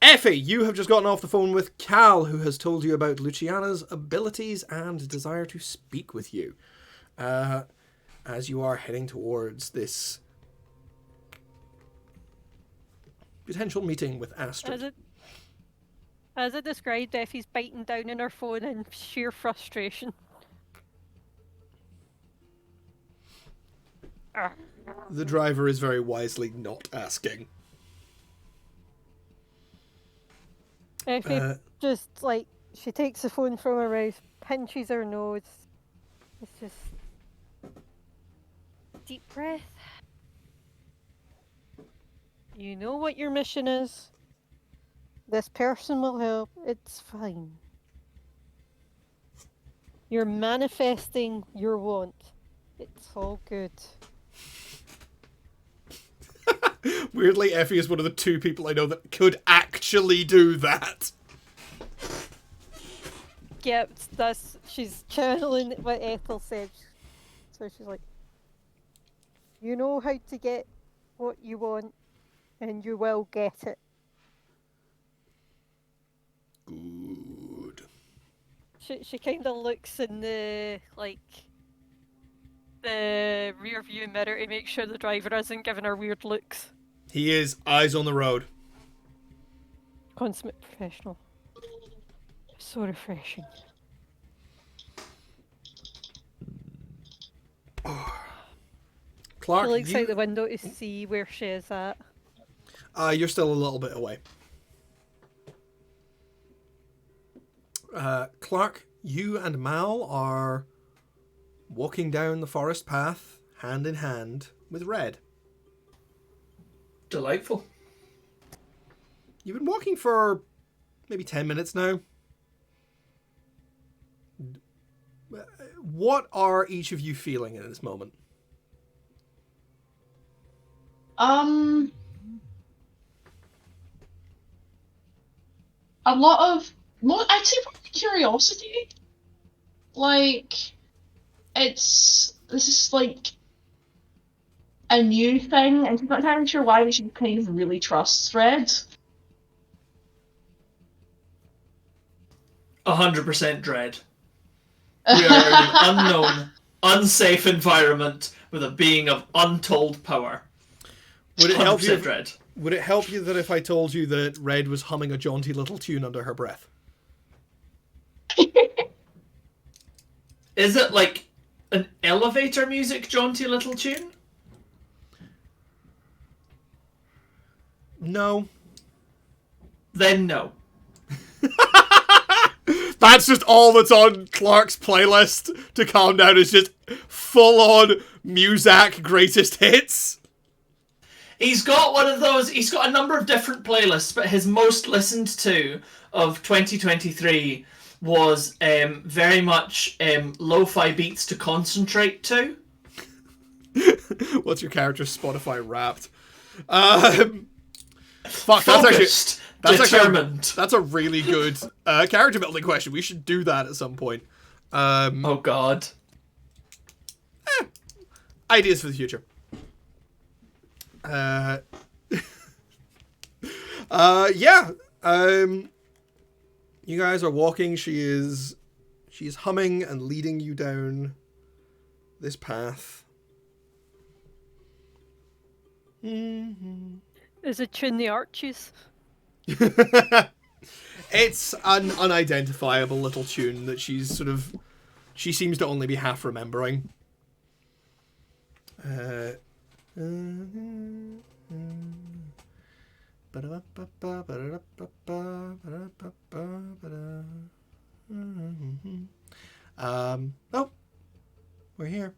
Effie, you have just gotten off the phone with Cal, who has told you about Luciana's abilities and desire to speak with you. As you are heading towards this potential meeting with Astrid. As I described, Effie's biting down on her phone in sheer frustration. The driver is very wisely not asking. Effie just, like, she takes the phone from her mouth, pinches her nose. It's just... Deep breath. You know what your mission is. This person will help. It's fine. You're manifesting your want. It's all good. Weirdly, Effie is one of the 2 people I know that could actually do that. Yep, she's channeling what Ethel said. So she's like, you know how to get what you want, and you will get it. Good. She kind of looks in the rear view mirror to make sure the driver isn't giving her weird looks. He is eyes on the road. Consummate professional. So refreshing. Clark, She looks out the window to see where she is at. You're still a little bit away. Clark, you and Mal are walking down the forest path, hand in hand with Red. Delightful. You've been walking for maybe 10 minutes now. What are each of you feeling at this moment? A lot of, I'd say probably curiosity. Like, this is like a new thing, and I'm not entirely sure why we should kind of really trust Red. 100% dread. We are in an unknown, unsafe environment with a being of untold power. Would it help you? Dread. Would it help you that if I told you that Red was humming a jaunty little tune under her breath? Is it like an elevator music jaunty little tune? No. Then no. That's just all that's on Clark's playlist to calm down, is just full-on Muzak greatest hits. He's got one of those, he's got a number of different playlists, but his most listened to of 2023 was very much lo-fi beats to concentrate to. What's your character's Spotify Wrapped? Fuck, Focused, determined. That's a really good character building question. We should do that at some point. Oh god. Ideas for the future. Yeah. You guys are walking. She's humming and leading you down this path. Is it Tune the Arches? It's an unidentifiable little tune that she seems to only be half remembering. Oh, we're here.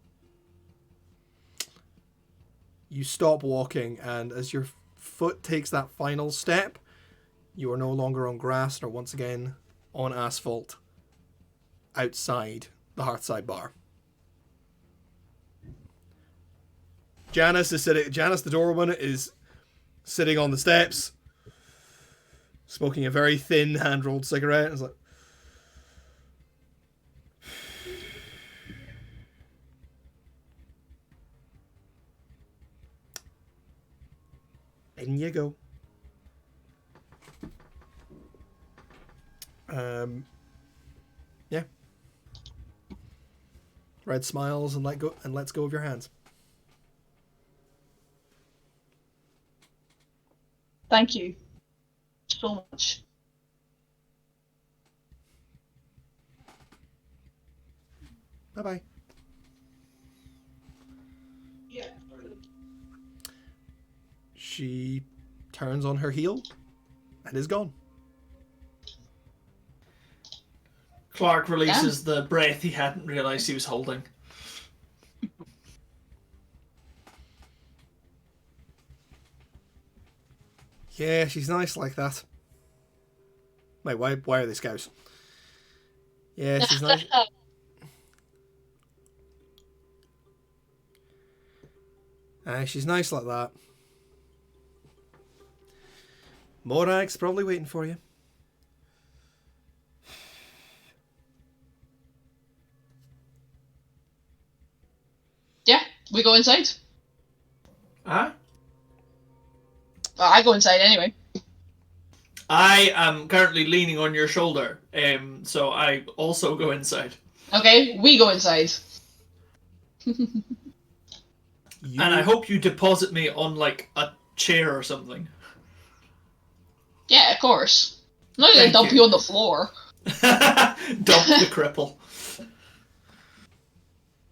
You stop walking, and as your foot takes that final step, you are no longer on grass, nor once again on asphalt outside the Hearthside bar. Janice, the doorwoman, is sitting on the steps, smoking a very thin hand-rolled cigarette. It's like, in you go. Yeah. Red smiles and lets go of your hands. Thank you so much. Bye-bye. Yeah. she turns on her heel and is gone. Clark releases the breath he hadn't realised he was holding. Yeah, she's nice like that. Wait, why are they scouts? Yeah, she's nice. She's nice like that. Morag's probably waiting for you. Yeah, we go inside. Huh? Well, I go inside anyway. I am currently leaning on your shoulder, so I also go inside. Okay, we go inside. And I hope you deposit me on, like, a chair or something. Yeah, of course. I'm not gonna dump you on the floor. Dump the cripple.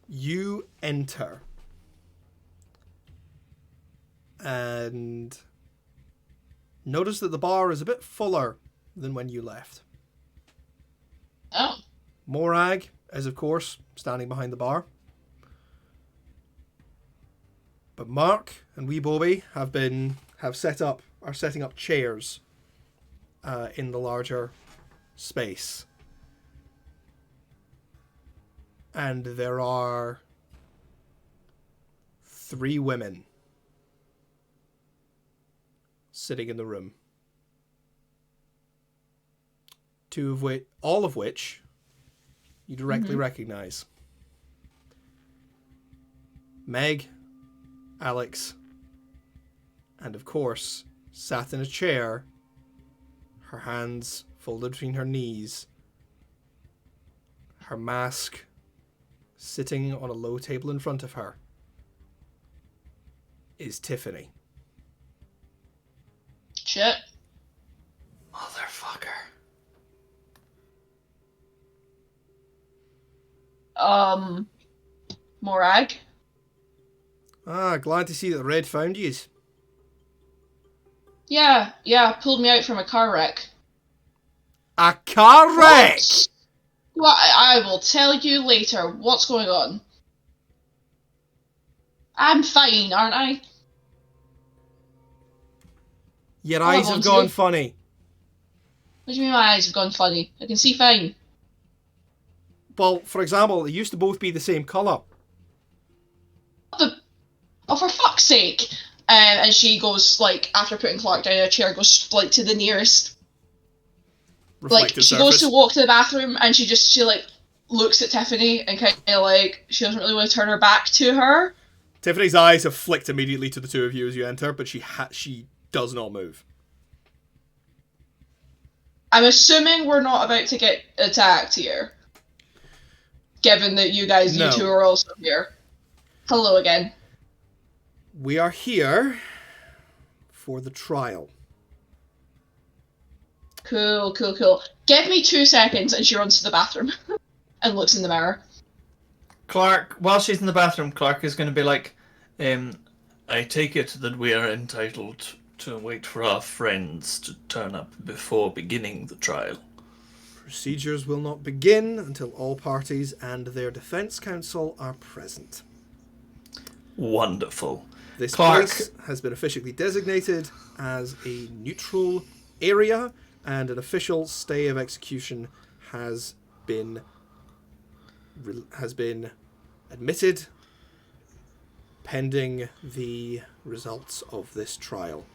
You enter. And notice that the bar is a bit fuller than when you left. Oh. Morag is, of course, standing behind the bar. But Mark and wee Bobby are setting up chairs in the larger space. And there are 3 women sitting in the room. All of which you directly recognize. Meg, Alex, and of course, sat in a chair, her hands folded between her knees, her mask sitting on a low table in front of her, is Tiffany. Shit. Motherfucker. Morag? Glad to see that the Red found yous. Yeah, pulled me out from a car wreck. A car wreck? Well, I will tell you later what's going on. I'm fine, aren't I? Your eyes have gone funny. What do you mean my eyes have gone funny? I can see fine. Well, for example, they used to both be the same colour. Oh, for fuck's sake! And she goes, like, after putting Clark down in a chair, goes, like, to the nearest... Reflective like, she surface. goes to walk to the bathroom, and she like, looks at Tiffany, and kind of, like, she doesn't really want to turn her back to her. Tiffany's eyes have flicked immediately to the two of you as you enter, but she does not move. I'm assuming we're not about to get attacked here. Given that you two are also here. Hello again. We are here for the trial. Cool. Give me 2 seconds, and she runs to the bathroom and looks in the mirror. Clark, while she's in the bathroom, Clark is going to be like, I take it that we are entitled to wait for our friends to turn up before beginning the trial. Procedures will not begin until all parties and their defence counsel are present. Wonderful. This Clark place has been officially designated as a neutral area, and an official stay of execution has been admitted pending the results of this trial.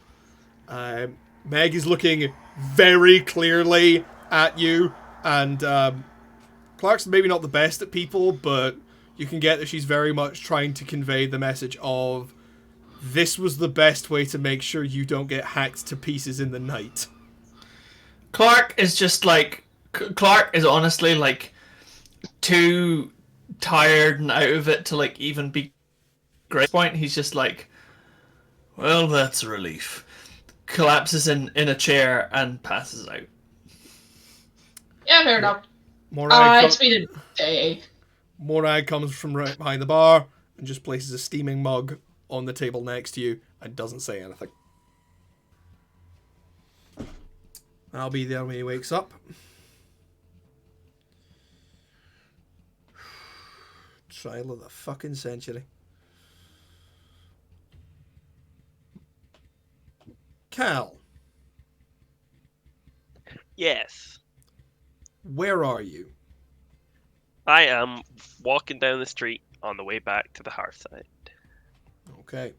Meg is looking very clearly at you, and Clark's maybe not the best at people, but you can get that she's very much trying to convey the message of this was the best way to make sure you don't get hacked to pieces in the night. Clark is just like... Clark is honestly, like, too tired and out of it to, like, even be great. At this point, he's just like, well, that's a relief. Collapses in a chair and passes out. Yeah, fair enough. It's been a day. Morag comes from right behind the bar and just places a steaming mug on the table next to you and doesn't say anything. I'll be there when he wakes up. Trial of the fucking century. Cal, Yes. where are you? I am walking down the street on the way back to the hearthside. Okay.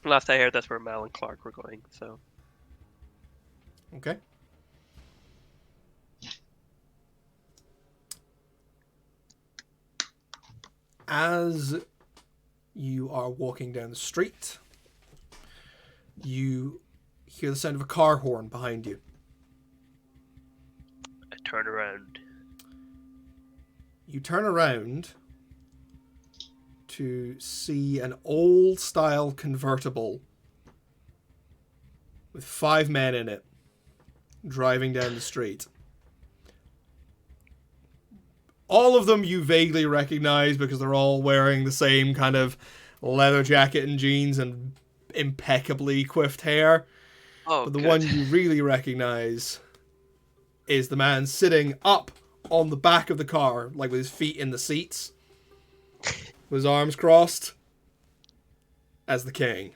Last I heard, that's where Mal and Clark were going, so. Okay. As you are walking down the street, you hear the sound of a car horn behind you. I turn around. You turn around to see an old-style convertible with 5 men in it driving down the street. All of them you vaguely recognize because they're all wearing the same kind of leather jacket and jeans and impeccably coiffed hair. Oh, But the good. one you really recognize is the man sitting up on the back of the car, like with his feet in the seats, with his arms crossed, as the king.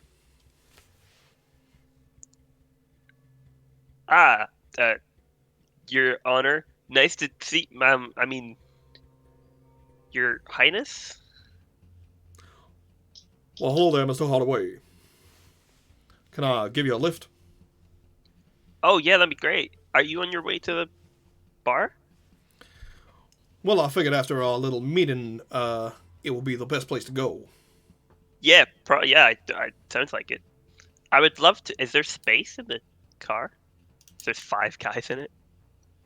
Ah, Your Honor. Nice to see, ma'am. I mean, Your Highness? Well, hello there, Mr. Holloway. Can I give you a lift? Oh, yeah, that'd be great. Are you on your way to the bar? Well, I figured after our little meeting, it will be the best place to go. Yeah, yeah, sounds like it. I would love to. Is there space in the car? There's 5 guys in it.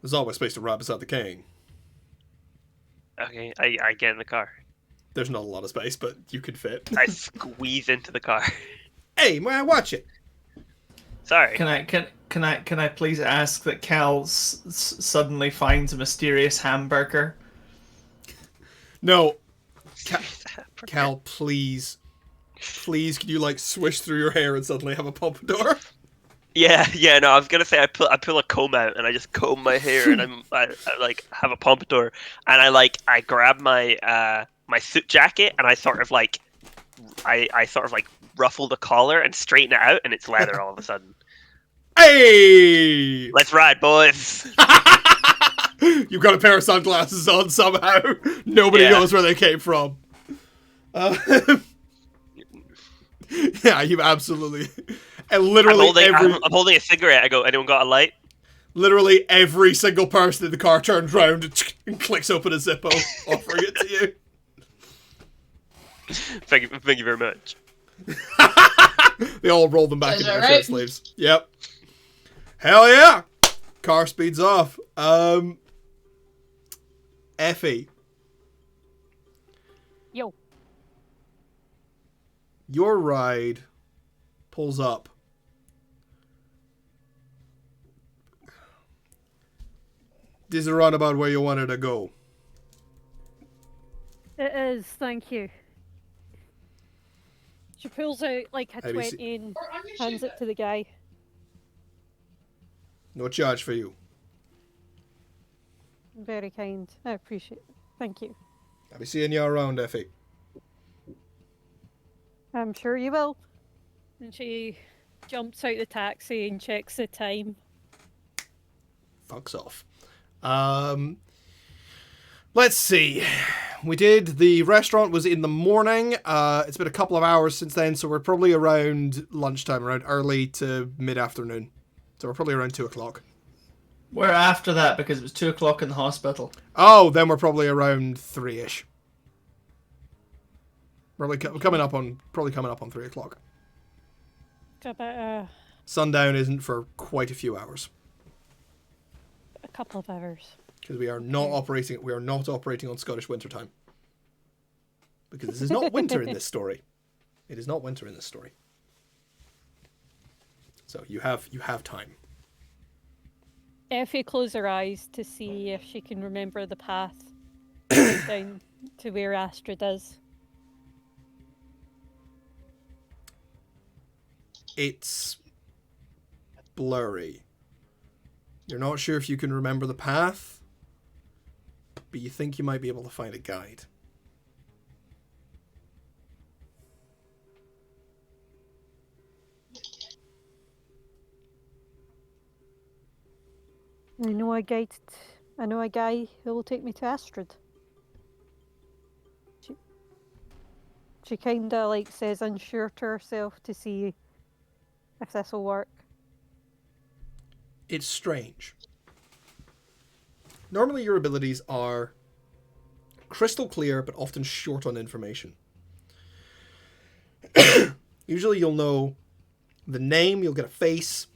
There's always space to ride beside the king. Okay, I get in the car. There's not a lot of space, but you could fit. I squeeze into the car. Hey, man, watch it. Sorry. Can I please ask that Cal suddenly finds a mysterious hamburger? No. Cal, please. Please, can you, like, swish through your hair and suddenly have a pompadour? Yeah, no, I was gonna say I pull a comb out and I just comb my hair and I like have a pompadour and I grab my my suit jacket and I sort of like ruffle the collar and straighten it out and it's leather all of a sudden. Hey! Let's ride, boys. You've got a pair of sunglasses on somehow. Nobody Yeah. knows where they came from. Yeah, you absolutely. And literally I'm holding a cigarette. I go, anyone got a light? literally every single person in the car turns round and clicks open a Zippo, offering it to you. Thank you very much. They all roll them back Is into that their right? shirt sleeves. Yep. Hell yeah! Car speeds off. Effie, Yo. your ride pulls up. This is a roundabout where you wanted to go. It is, thank you. She pulls out like a Have you 20 and hands it to the guy. No charge for you. Very kind. I appreciate it. Thank you. I'll be seeing you around, Effie. I'm sure you will. And she jumps out the taxi and checks the time. Fucks off. Let's see. The restaurant was in the morning. It's been a couple of hours since then, so we're probably around lunchtime, around early to mid-afternoon. So we're probably around 2 o'clock. We're after that because it was 2 o'clock in the hospital. Oh, then we're probably around 3-ish. Probably coming up on 3 o'clock. It's about Sundown isn't for quite a few hours a couple of hours. because we are not operating on Scottish winter time. Because this is not winter in this story. It is not winter in this story. So you have time. Effie closes her eyes to see if she can remember the path down to where Astrid is. It's blurry. You're not sure if you can remember the path, but you think you might be able to find a guide. I know a guy who will take me to Astrid. She kinda like says unsure to herself to see if this will work. It's strange. Normally your abilities are crystal clear, but often short on information. Usually you'll know the name, you'll get a face,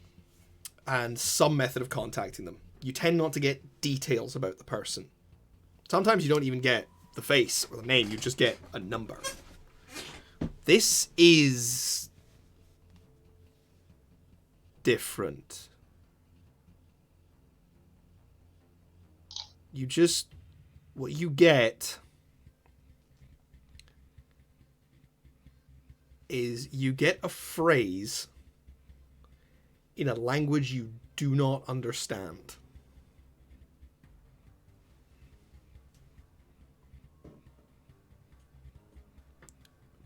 and some method of contacting them. You tend not to get details about the person. Sometimes you don't even get the face or the name, you just get a number. This is different. What you get is you get a phrase in a language you do not understand.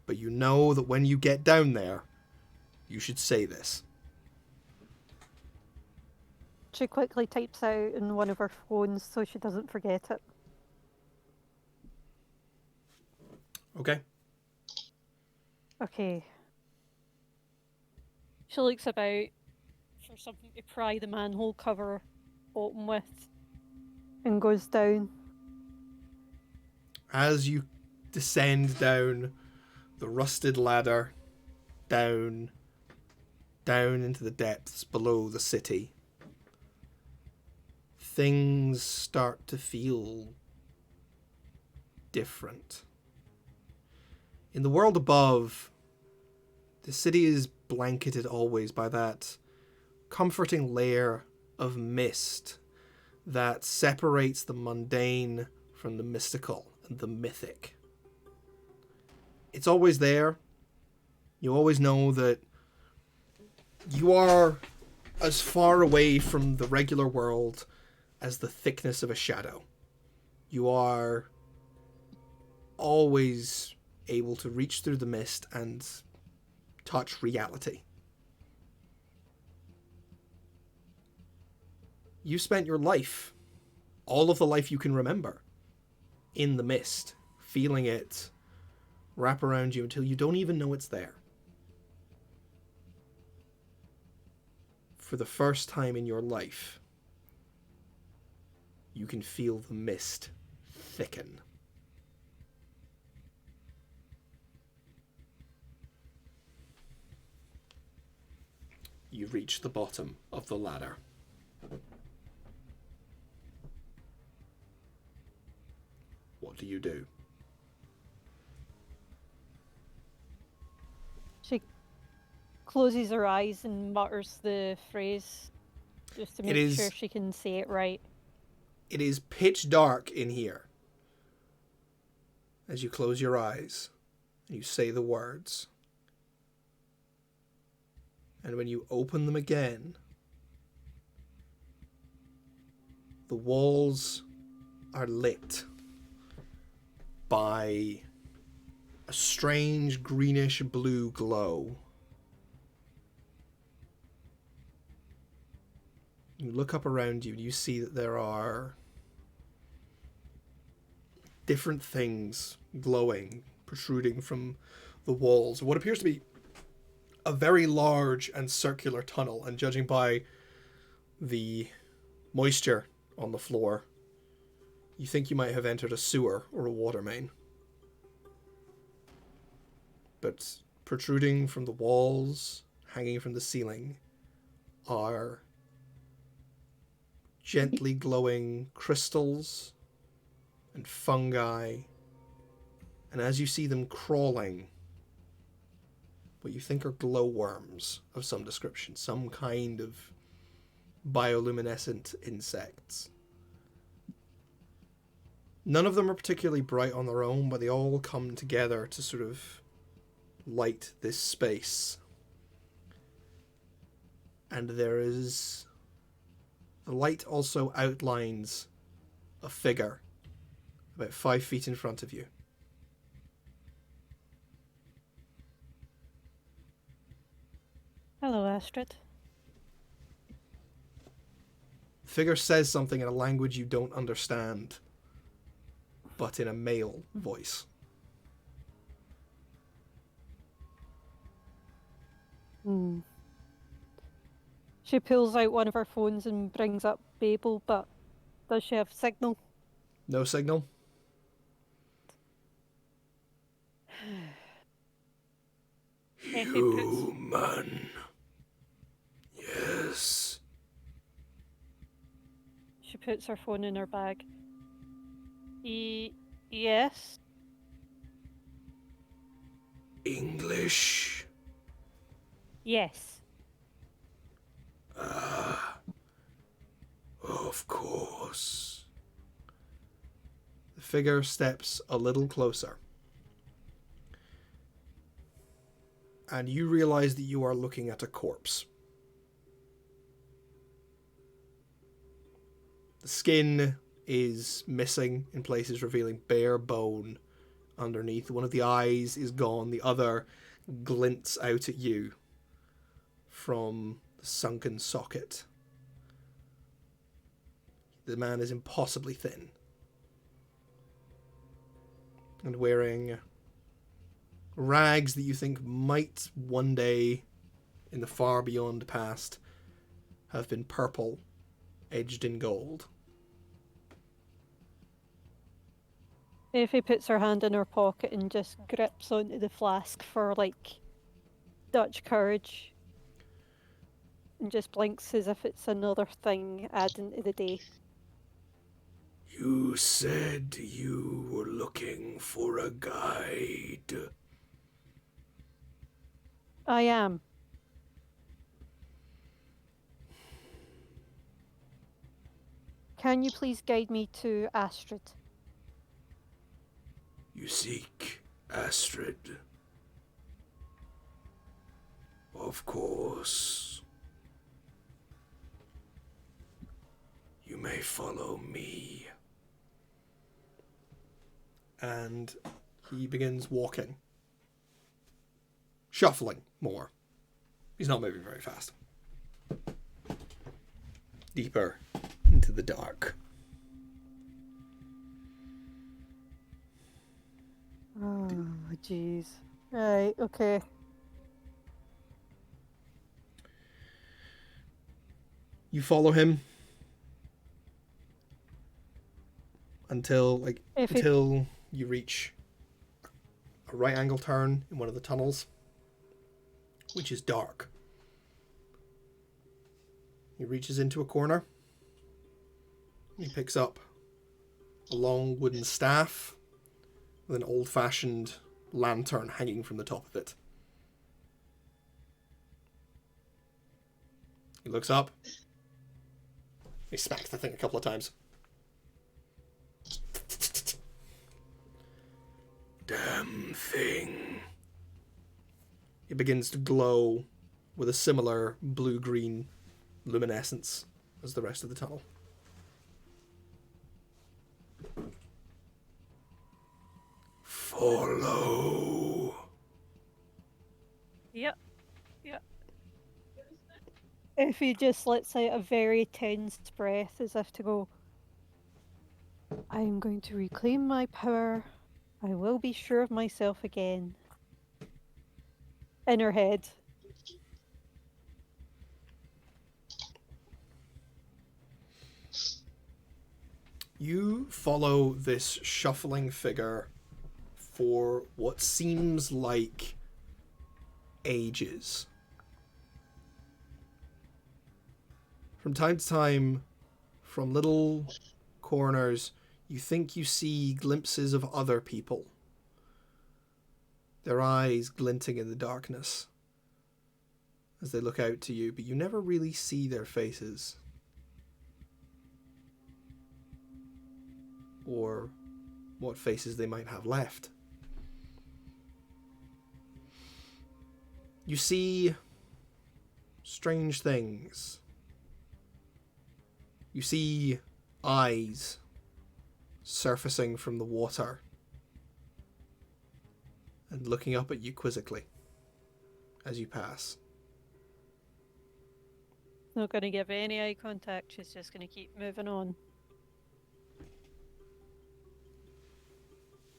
But you know that when you get down there, you should say this. She quickly types out in one of her phones so she doesn't forget it. Okay. Okay. She looks about for something to pry the manhole cover open with and goes down. As you descend down the rusted ladder, down into the depths below the city, things start to feel different. In the world above, the city is blanketed always by that comforting layer of mist that separates the mundane from the mystical and the mythic. It's always there. You always know that you are as far away from the regular world as the thickness of a shadow. You are always able to reach through the mist and touch reality. You spent your life, all of the life you can remember, in the mist, feeling it wrap around you until you don't even know it's there. For the first time in your life, you can feel the mist thicken. You reach the bottom of the ladder. What do you do? She closes her eyes and mutters the phrase just to make sure she can say it right. It is pitch dark in here. As you close your eyes and you say the words. And when you open them again, the walls are lit by a strange greenish blue glow. You look up around you and you see that there are different things glowing, protruding from the walls. What appears to be a very large and circular tunnel, and judging by the moisture on the floor, you think you might have entered a sewer or a water main. But protruding from the walls, hanging from the ceiling, are gently glowing crystals and fungi, and as you see them crawling, what you think are glowworms of some description, some kind of bioluminescent insects. None of them are particularly bright on their own, but they all come together to sort of light this space. And there is... The light also outlines a figure about 5 feet in front of you. Hello, Astrid. The figure says something in a language you don't understand, but in a male voice. She pulls out one of her phones and brings up Babel, but does she have signal? No signal? Effie puts... Human. Yes. She puts her phone in her bag. Yes? English. Yes. Of course. The figure steps a little closer. And you realize that you are looking at a corpse. The skin is missing in places, revealing bare bone underneath. One of the eyes is gone. The other glints out at you from the sunken socket. The man is impossibly thin and wearing rags that you think might one day in the far beyond past have been purple edged in gold. Effie puts her hand in her pocket and just grips onto the flask for, like, Dutch courage. And just blinks as if it's another thing adding to the day. You said you were looking for a guide. I am. Can you please guide me to Astrid? You seek Astrid. Of course. You may follow me. And he begins walking. Shuffling more. He's not moving very fast. Deeper into the dark. Oh, jeez. Right, okay. You follow him until you reach a right angle turn in one of the tunnels, which is dark. He reaches into a corner. He picks up a long wooden staff with an old-fashioned lantern hanging from the top of it. He looks up. He smacks the thing a couple of times. Damn thing. It begins to glow with a similar blue-green luminescence as the rest of the tunnel. Follow. Yep. Effie just lets out a very tense breath as if to go, I am going to reclaim my power. I will be sure of myself again. In her head. You follow this shuffling figure for what seems like ages. From time to time, from little corners, you think you see glimpses of other people. Their eyes glinting in the darkness as they look out to you, but you never really see their faces. Or what faces they might have left. You see strange things. You see eyes surfacing from the water and looking up at you quizzically as you pass. Not going to give any eye contact, she's just going to keep moving on.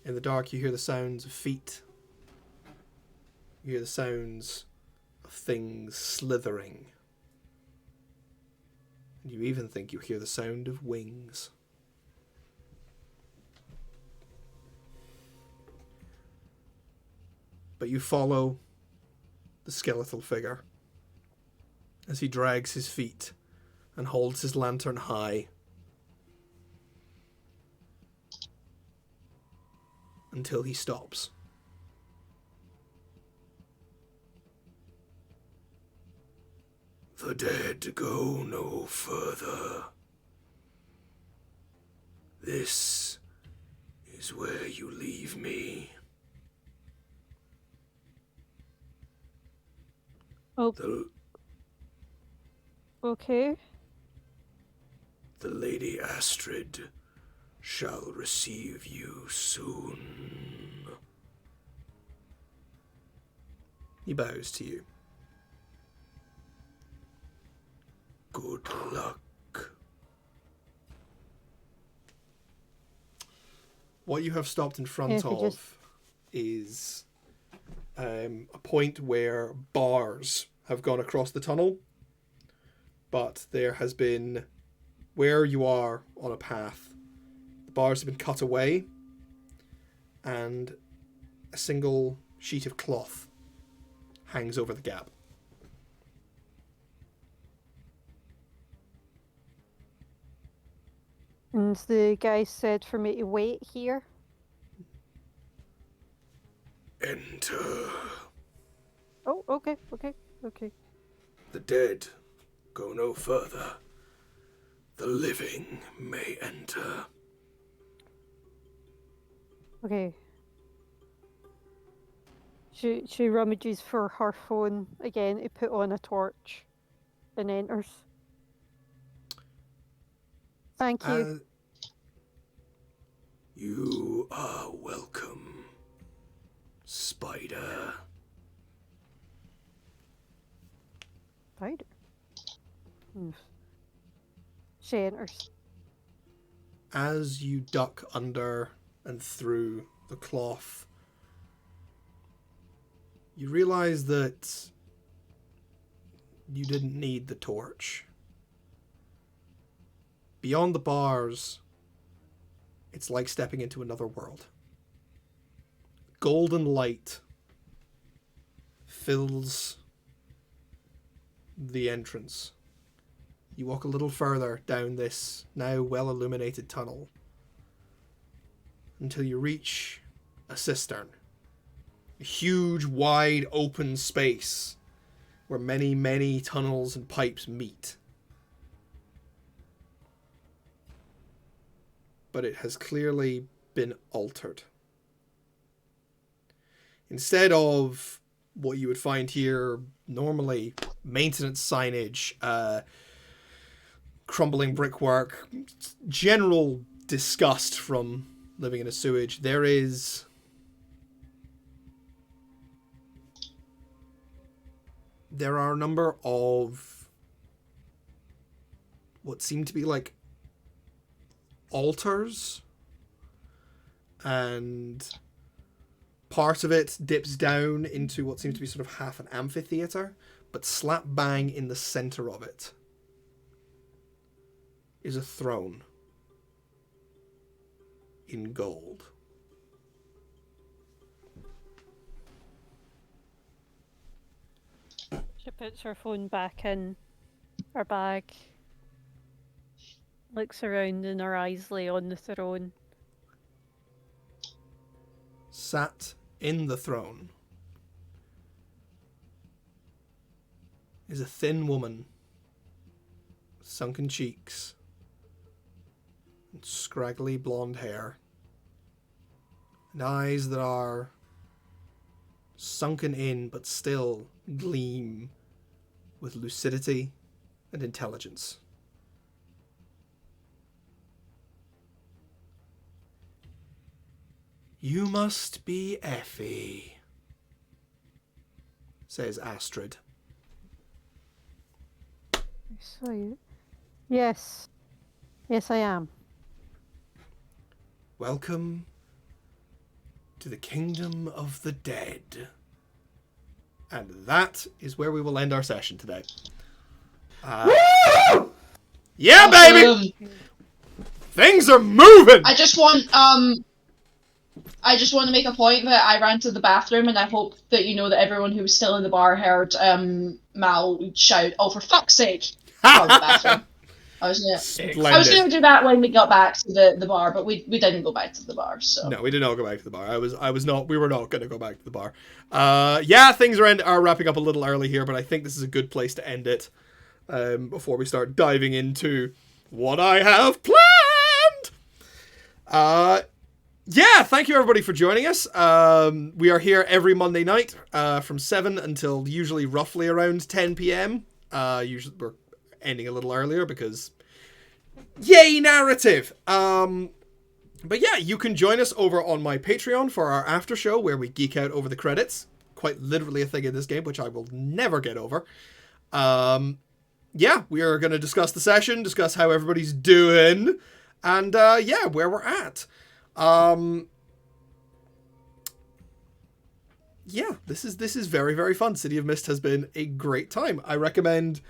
In the dark, you hear the sounds of feet. You hear the sounds of things slithering. And you even think you hear the sound of wings. But you follow the skeletal figure as he drags his feet and holds his lantern high until he stops. The dead go no further. This is where you leave me. Oh, okay. The Lady Astrid shall receive you soon. He bows to you. Good luck. What you have stopped in front of is a point where bars have gone across the tunnel, but there has been, where you are on a path, the bars have been cut away and a single sheet of cloth hangs over the gap. And the guy said for me to wait here. Enter. Oh, okay. The dead go no further. The living may enter. Okay. She rummages for her phone again to put on a torch and enters. Thank you. You are welcome, Spider. Spider? She enters. As you duck under and through the cloth, you realize that you didn't need the torch. Beyond the bars, it's like stepping into another world. Golden light fills the entrance. You walk a little further down this now well-illuminated tunnel until you reach a cistern. A huge, wide, open space where many, many tunnels and pipes meet. But it has clearly been altered. Instead of what you would find here normally, maintenance signage, crumbling brickwork, general disgust from living in a sewage, there are a number of what seem to be like altars, and part of it dips down into what seems to be sort of half an amphitheater, but slap bang in the center of it is a throne in gold. She puts her phone back in her bag, looks around, and her eyes lay on the throne. Sat in the throne is a thin woman with sunken cheeks and scraggly blonde hair and eyes that are sunken in but still gleam with lucidity and intelligence. You must be Effie, says Astrid. So, yes. Yes, I am. Welcome to the kingdom of the dead. And that is where we will end our session today. Yeah, baby! Things are moving! I just want to make a point that I ran to the bathroom, and I hope that you know that everyone who was still in the bar heard Mal shout, "Oh, for fuck's sake!" from the bathroom. I was gonna do that when we got back to the bar, but we didn't go back to the bar. So no, we did not go back to the bar. We were not going to go back to the bar. Yeah, things are wrapping up a little early here, but I think this is a good place to end it before we start diving into what I have planned. Yeah, thank you everybody for joining us. We are here every Monday night from 7 until usually roughly around 10 p.m. Usually we're ending a little earlier because yay narrative. But yeah, you can join us over on my Patreon for our after show where we geek out over the credits. Quite literally a thing in this game, which I will never get over. Yeah, we are going to discuss the session, discuss how everybody's doing, and yeah, where we're at. Yeah, this is very, very fun. City of Mist has been a great time. I recommend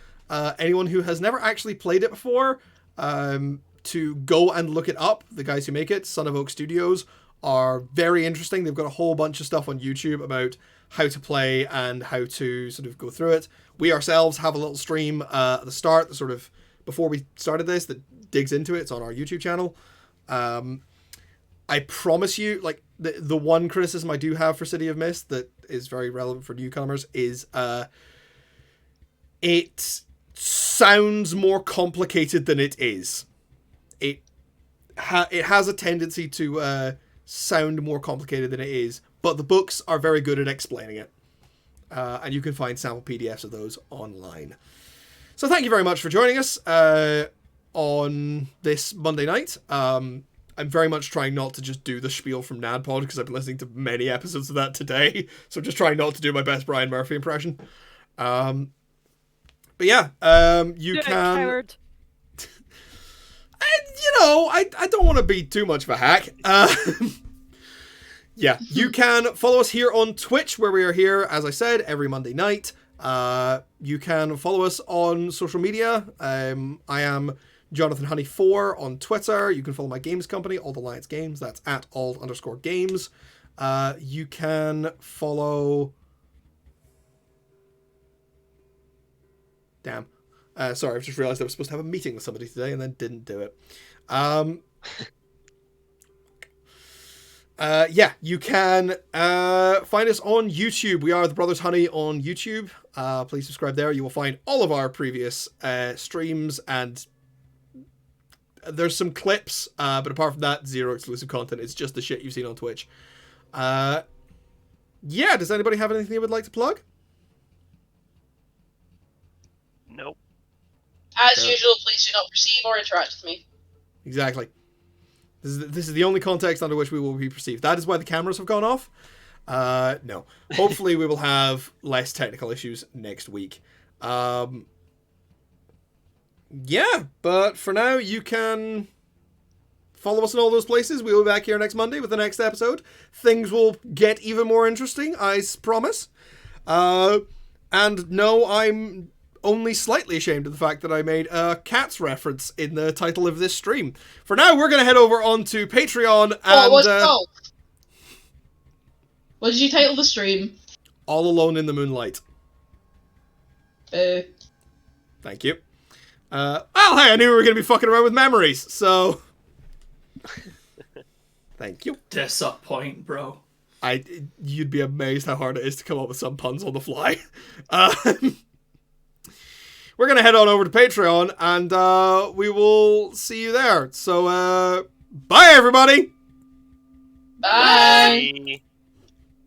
anyone who has never actually played it before to go and look it up. The guys who make it, Son of Oak Studios, are very interesting. They've got a whole bunch of stuff on YouTube about how to play and how to sort of go through it. We ourselves have a little stream at the start, that sort of before we started this, that digs into it. It's on our YouTube channel. I promise you, like, the one criticism I do have for City of Mist that is very relevant for newcomers is it sounds more complicated than it is. It has a tendency to sound more complicated than it is, but the books are very good at explaining it. And you can find sample PDFs of those online. So thank you very much for joining us on this Monday night. I'm very much trying not to just do the spiel from NADPOD because I've been listening to many episodes of that today. So I'm just trying not to do my best Brian Murphy impression. But yeah, you can... Coward. I don't want to be too much of a hack. Yeah, you can follow us here on Twitch, where we are here, as I said, every Monday night. You can follow us on social media. I am Jonathan Honey 4 on Twitter. You can follow my games company, Alt Alliance Games. That's at alt_games. You can follow... Damn. Sorry, I just realized I was supposed to have a meeting with somebody today and then didn't do it. Yeah, you can find us on YouTube. We are The Brothers Honey on YouTube. Please subscribe there. You will find all of our previous streams, and there's some clips, but apart from that, zero exclusive content. It's just the shit you've seen on Twitch. Yeah, does anybody have anything they would like to plug? Nope. As usual, please do not perceive or interact with me. Exactly. This is the only context under which we will be perceived. That is why the cameras have gone off. No. Hopefully we will have less technical issues next week. Yeah, but for now, you can follow us in all those places. We will be back here next Monday with the next episode. Things will get even more interesting, I promise. And no, I'm only slightly ashamed of the fact that I made a Cats reference in the title of this stream. For now, we're going to head over onto Patreon and... What did you title the stream? All Alone in the Moonlight. Thank you. Well, hey, I knew we were going to be fucking around with memories, so... Thank you. Disappoint, bro. You'd be amazed how hard it is to come up with some puns on the fly. We're going to head on over to Patreon, and we will see you there. So, bye, everybody! Bye! Bye.